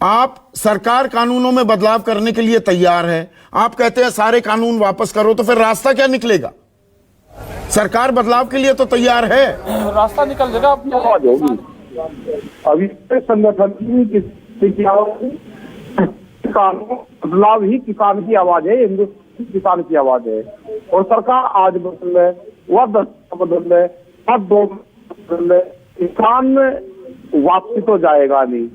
आप सरकार कानूनों में बदलाव करने के लिए तैयार है, आप कहते हैं सारे कानून वापस करो, तो फिर रास्ता क्या निकलेगा? सरकार बदलाव के लिए तो तैयार है, रास्ता निकल जाएगा। अभी संगठन की आवाज, कानून बदलाव ही किसान की आवाज है, हिंदुस्तान किसान की आवाज है। और सरकार आज बदल रहे, वह 10 बदल रहे, अब 2 बदल रहे, किसान वापसी तो जाएगा नहीं।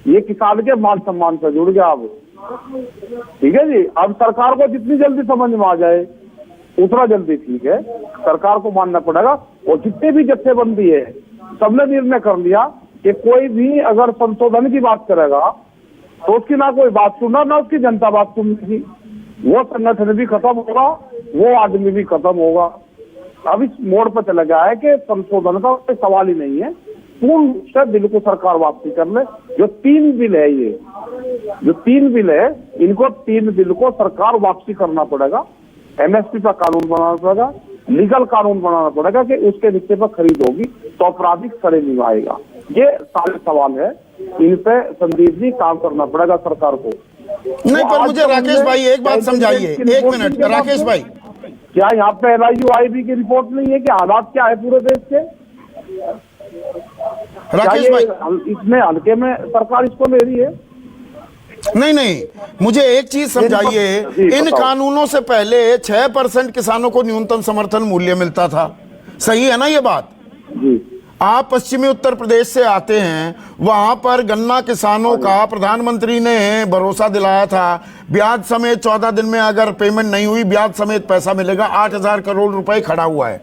ये किसान के मान सम्मान से जुड़ गया अब। ठीक है जी, अब सरकार को जितनी जल्दी समझ में आ जाए उतना जल्दी ठीक है, सरकार को मानना पड़ेगा। और जितने भी जत्थेबंदी है, सबने निर्णय कर लिया कि कोई भी अगर संशोधन की बात करेगा तो उसकी ना कोई बात सुनना, ना उसकी जनता बात सुनेगी। वो संगठन भी खत्म होगा, वो आदमी भी खत्म होगा। अब इस मोड़ पर चला गया है कि संशोधन का कोई सवाल ही नहीं है, पूर्ण से बिल को सरकार वापसी कर ले। जो 3 बिल है, ये जो 3 बिल है, इनको 3 बिल को सरकार वापसी करना पड़ेगा। एमएसपी का कानून बनाना पड़ेगा, लीगल कानून बनाना पड़ेगा कि उसके नीचे पर खरीद होगी तो अपराधिक सड़े निभाएगा। ये सारे सवाल है, इन पे संदीप जी काम करना पड़ेगा सरकार को। नहीं, पर मुझे राकेश भाई एक बात समझाइए, 1 मिनट राकेश भाई, क्या यहाँ पे LIUIB की रिपोर्ट नहीं है कि हालात क्या है पूरे देश के? राकेश भाई, इसमें हल्के में सरकार इसको ले रही है? नहीं, मुझे एक चीज समझाइए, इन कानूनों से पहले 6% किसानों को न्यूनतम समर्थन मूल्य मिलता था, सही है ना ये बात? जी। आप पश्चिमी उत्तर प्रदेश से आते हैं, वहां पर गन्ना किसानों का प्रधानमंत्री ने भरोसा दिलाया था, ब्याज समेत 14 दिन में अगर पेमेंट नहीं हुई, ब्याज समेत पैसा मिलेगा। 8,000 करोड़ रुपए खड़ा हुआ है।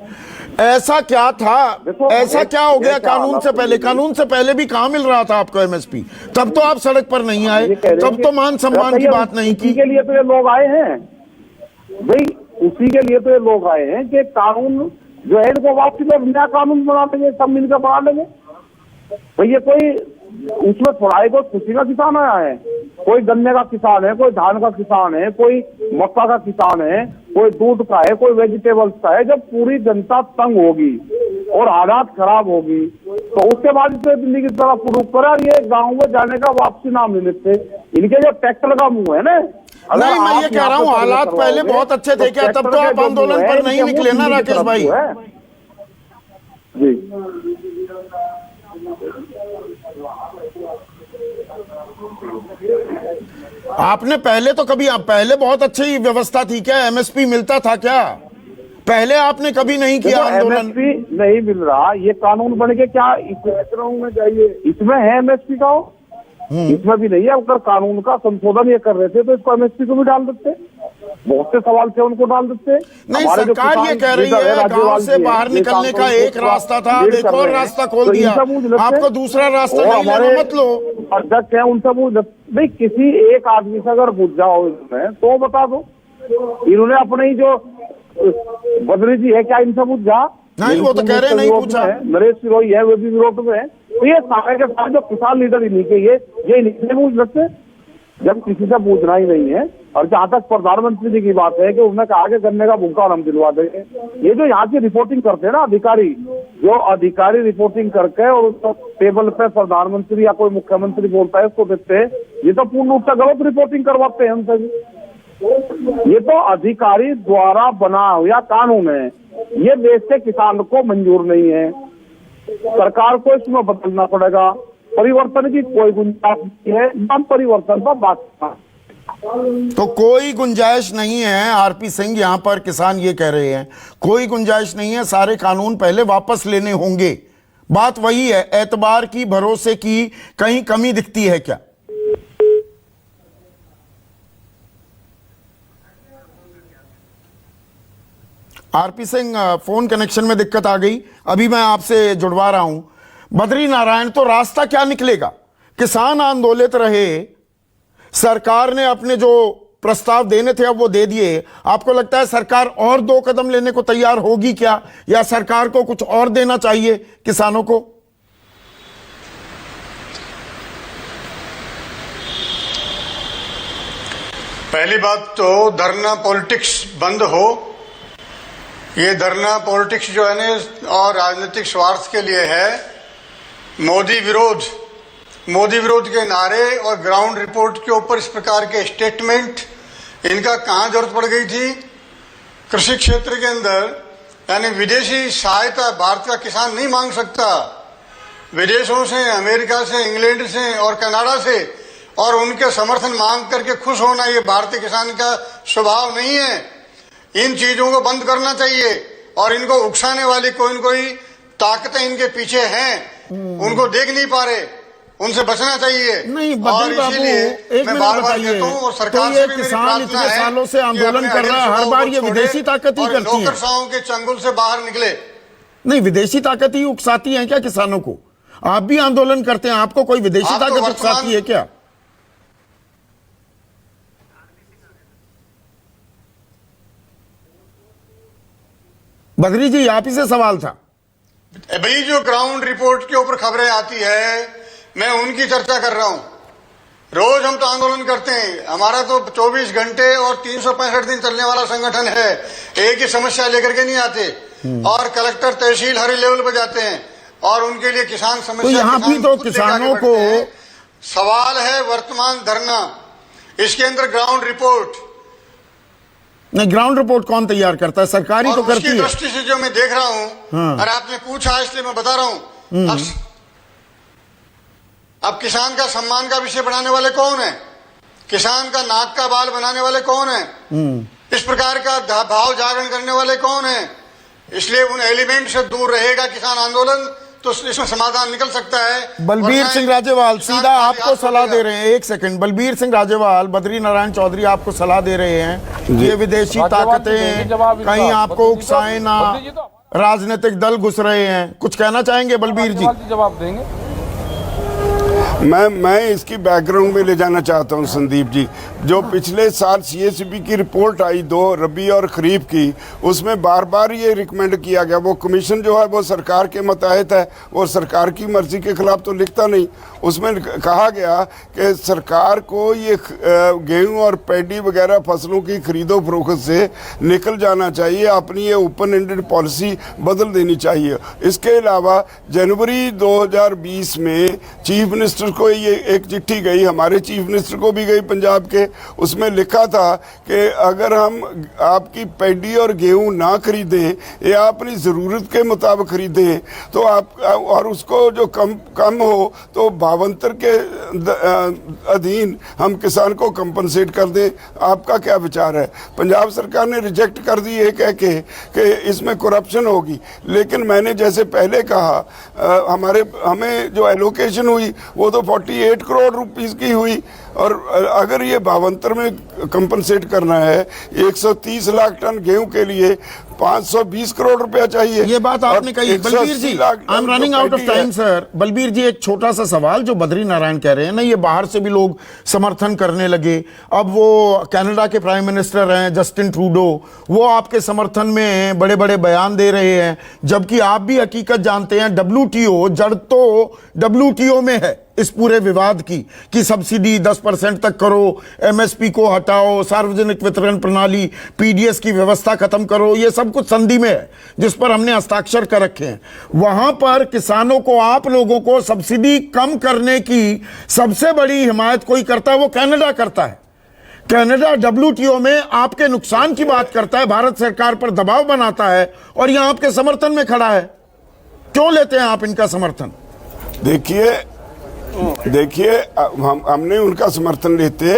ऐसा क्या था, ऐसा क्या हो गया कानून से पहले? कानून से पहले भी कहां मिल रहा था आपको एमएसपी? तब तो आप सड़क पर नहीं आए, तब तो मान सम्मान की बात नहीं की। उसी के लिए तो ये लोग आए हैं भाई, उसी के लिए तो ये लोग आए हैं कि कानून जो है इनको वापसी में नया कानून बना देंगे, सब मिलकर बना लेंगे भाई। ये कोई उसमें थोड़ा ही कोई खुशी का किसान आया है, कोई गन्ने का किसान है, कोई धान का किसान है, कोई मक्का का किसान है, कोई दूध का है, कोई वेजिटेबल्स का है। जब पूरी जनता तंग होगी और हालात खराब होगी तो उसके बाद इसे दिल्ली की तरफ रुख करा, ये गाँव में जाने का वापसी नाम नहीं लेते। इनके जो ट्रैक्टर का मुंह है ना, नहीं, मैं ये कह रहा हूँ हालात पहले बहुत अच्छे थे क्या? तब तो आप आंदोलन पर नहीं निकले ना राकेश भाई जी। आपने पहले तो कभी, पहले बहुत अच्छी व्यवस्था थी क्या? एमएसपी मिलता था क्या? पहले आपने कभी नहीं किया आंदोलन? एमएसपी नहीं मिल रहा, ये कानून बन के क्या में जाइए, इसमें है एमएसपी का इसमें भी नहीं है। अगर कानून का संशोधन ये कर रहे थे तो इसको एमएसपी को भी डाल देते। बहुत से सवाल थे उनको डाल देते। नहीं, हमारे जो सरकार ये किसान कह रही लीडर है गांव राज्यपाल से जी बाहर हैं, निकलने ये का कानून एक को रास्ता था, लीड अब एक कर और रहे हैं। रास्ता खोल तो दिया, इनसे मुझे लगता है- आपको दूसरा रास्ता और नहीं हमारे लेना, मत लो। अध्यक्ष है उनसे मुझे नहीं, किसी एक आदमी से अगर पूछ जाओ इसमें तो बता दो। इन्होंने अपने ही जो बद्री जी है, क्या इनसे पूछ जा? नहीं, वो तो कह रहे हैं नहीं पूछा। नरेश सिरोही है, वो भी विरोध में है। तो ये सारे के सारे जो किसान लीडर इन्हीं के, ये इन्हीं से पूछ सकते, जब किसी से पूछना ही नहीं है। और जहां तक प्रधानमंत्री जी की बात है कि उन्होंने कहा कि गन्ने का भूखा हम दिलवा देंगे, ये जो यहाँ की रिपोर्टिंग करते हैं ना अधिकारी, जो अधिकारी रिपोर्टिंग करके और उसको टेबल पे प्रधानमंत्री या कोई मुख्यमंत्री बोलता है उसको देते हैं, ये तो पूर्ण रूप से गलत रिपोर्टिंग करवाते हैं हमसे। ये तो अधिकारी द्वारा बना हुआ कानून है, ये देश के किसान को मंजूर नहीं है। सरकार को इसमें बदलना पड़ेगा, परिवर्तन की कोई गुंजाइश नहीं है, हम परिवर्तन पर बात करना। तो कोई गुंजाइश नहीं है आरपी सिंह, यहां पर किसान ये कह रहे हैं कोई गुंजाइश नहीं है, सारे कानून पहले वापस लेने होंगे। बात वही है, एतबार की, भरोसे की कहीं कमी दिखती है क्या? आरपी सिंह, फोन कनेक्शन में दिक्कत आ गई, अभी मैं आपसे जुड़वा रहा हूं। बद्री नारायण, तो रास्ता क्या निकलेगा? किसान आंदोलित रहे, सरकार ने अपने जो प्रस्ताव देने थे अब वो दे दिए, आपको लगता है सरकार और 2 कदम लेने को तैयार होगी क्या, या सरकार को कुछ और देना चाहिए किसानों को? पहली बात तो धरना पॉलिटिक्स बंद हो। ये धरना पॉलिटिक्स जो है ना और राजनीतिक स्वार्थ के लिए है। मोदी विरोध के नारे और ग्राउंड रिपोर्ट के ऊपर इस प्रकार के स्टेटमेंट, इनका कहां जरूरत पड़ गई थी? कृषि क्षेत्र के अंदर यानी विदेशी सहायता भारत का किसान नहीं मांग सकता। विदेशों से, अमेरिका से, इंग्लैंड से और कनाडा से और उनके समर्थन मांग करके खुश होना ये भारतीय किसान का स्वभाव नहीं है। इन चीजों को बंद करना चाहिए और इनको उकसाने वाली कोई न कोई ताकतें इनके पीछे हैं, उनको देख नहीं पा रहे, उनसे बचना चाहिए। नहीं और बद्री बाबू, एक मैं मिनट बार-बार बताइए, कहता हूं और तो सरकार ये से भी मेरी किसान प्रार्थना इतने है सालों से कि आंदोलन अपने कर रहा है, हर अहिंसा बार को ये छोड़े विदेशी ताकत ही और करती है। नौकरशाहों के चंगुल से बाहर निकले। नहीं, विदेशी ताकत ही उकसाती है क्या किसानों को? आप भी आंदोलन करते हैं, आपको कोई विदेशी आप तो ताकत उकसाती है क्या? बद्री जी, आप ही से सवाल था। भाई जो ग्राउंड रिपोर्ट के ऊपर खबरें आती है, मैं उनकी चर्चा कर रहा हूं। रोज हम तो आंदोलन करते हैं, हमारा तो 24 घंटे और 365 दिन चलने वाला संगठन है। एक ही समस्या लेकर के नहीं आते और कलेक्टर तहसील हर लेवल पर जाते हैं और उनके लिए किसान समस्या, तो यहाँ भी तो खुद लेकर आगे किसानों बढ़ते को हैं। सवाल है वर्तमान धरना, इसके अंदर ग्राउंड रिपोर्ट नहीं, ग्राउंड रिपोर्ट कौन तैयार करता है? सरकारी तो करती है। दृष्टि से जो मैं देख रहा हूं, हाँ। और आपने पूछा इसलिए मैं बता रहा हूं। अब किसान का सम्मान का विषय बनाने वाले कौन है? किसान का नाक का बाल बनाने वाले कौन है? इस प्रकार का भाव जागरण करने वाले कौन है? इसलिए उन एलिमेंट से दूर रहेगा किसान आंदोलन, तो इसमें समाधान निकल सकता है। बलबीर सिंह राजेवाल सीधा आपको सलाह दे रहे हैं, एक सेकंड, बलबीर सिंह राजेवाल, बद्री नारायण चौधरी आपको सलाह दे रहे हैं ये विदेशी ताकतें कहीं आपको उकसाए ना, राजनीतिक दल घुस रहे हैं, कुछ कहना चाहेंगे बलबीर जी? जवाब देंगे। मैं इसकी बैकग्राउंड में ले जाना चाहता हूं संदीप जी। जो पिछले साल सीएसबी की रिपोर्ट आई 2 रबी और खरीफ की, उसमें बार बार ये रिकमेंड किया गया, वो कमीशन जो है वो सरकार के मतहत है और सरकार की मर्जी के खिलाफ तो लिखता नहीं। उसमें कहा गया कि सरकार को ये गेहूं और पैडी वगैरह फसलों की खरीदो फरोख्त से निकल जाना चाहिए, अपनी ये ओपन एंडेड पॉलिसी बदल देनी चाहिए। इसके अलावा जनवरी 2020 में चीफ मिनिस्टर को ये एक चिट्ठी गई, हमारे चीफ मिनिस्टर को भी गई पंजाब के, उसमें लिखा था कि अगर हम आपकी पैडी और गेहूं ना खरीदें या अपनी ज़रूरत के मुताबिक खरीदें तो आप, और उसको जो कम हो तो 52 के अधीन हम किसान को कंपनसेट कर दें। आपका क्या विचार है? पंजाब सरकार ने रिजेक्ट कर दी है कह के कि इसमें करप्शन होगी, लेकिन मैंने जैसे पहले कहा हमें जो एलोकेशन हुई वो तो 48 करोड़ रुपीस की हुई। और अगर ये भावांतर में कंपनसेट करना है 130 लाख टन गेहूं के लिए 520 करोड़ रुपया चाहिए। ये बात आपने कही। Balbir ji, I am running out of time sir. Balbir ji, एक छोटा सा सवाल जो बद्री नारायण कह रहे हैं ना, ये बाहर से भी लोग समर्थन करने लगे। अब वो कनाडा के प्राइम मिनिस्टर हैं जस्टिन ट्रूडो, वो आपके समर्थन में बड़े बड़े बयान दे रहे हैं, जबकि आप भी हकीकत जानते हैं WTO जड़ तो WTO में है इस पूरे विवाद की कि सब्सिडी 10% तक करो, MSP को हटाओ, सार्वजनिक वितरण प्रणाली PDS की व्यवस्था खत्म करो, ये सब कुछ संधि में है जिस पर हमने हस्ताक्षर कर रखे हैं। वहां पर किसानों को, आप लोगों को सब्सिडी कम करने की सबसे बड़ी हिमायत कोई करता है, वो कनाडा करता है। कनाडा WTO में आपके नुकसान की बात करता है, भारत सरकार पर दबाव बनाता है और यहां आपके समर्थन में खड़ा है। क्यों लेते हैं आप इनका समर्थन? देखिए हमने उनका समर्थन लेते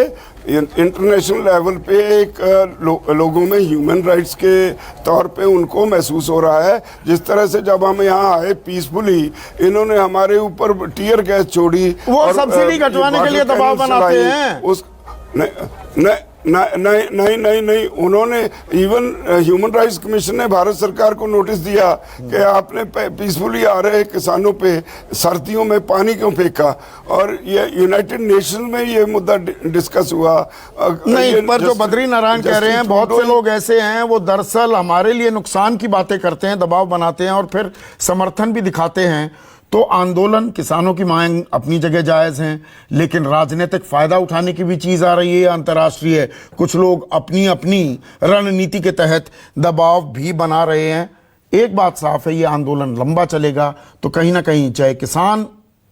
इंटरनेशनल लेवल पे एक लोगों में ह्यूमन राइट्स के तौर पे उनको महसूस हो रहा है। जिस तरह से जब हम यहाँ आए पीसफुली, इन्होंने हमारे ऊपर टीयर गैस छोड़ी, वो सब्सिडी घटवाने के लिए दबाव बनाते हैं। नहीं, उन्होंने इवन ह्यूमन राइट्स कमीशन ने भारत सरकार को नोटिस दिया कि आपने पीसफुली आ रहे किसानों पे सर्दियों में पानी क्यों फेंका, और ये यूनाइटेड नेशन में ये मुद्दा डिस्कस हुआ। नहीं, पर जो बद्री नारायण कह रहे हैं, बहुत से लोग ऐसे हैं वो दरअसल हमारे लिए नुकसान की बातें करते हैं, दबाव बनाते हैं और फिर समर्थन भी दिखाते हैं। तो आंदोलन, किसानों की मांग अपनी जगह जायज हैं, लेकिन राजनीतिक फायदा उठाने की भी चीज आ रही है अंतर्राष्ट्रीय। कुछ लोग अपनी अपनी रणनीति के तहत दबाव भी बना रहे हैं। एक बात साफ है, ये आंदोलन लंबा चलेगा, तो कहीं ना कहीं चाहे किसान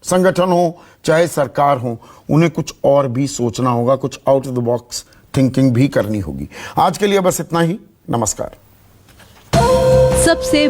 संगठन हो चाहे सरकार हो, उन्हें कुछ और भी सोचना होगा, कुछ out of the box thinking भी करनी होगी। आज के लिए बस इतना ही। नमस्कार। सबसे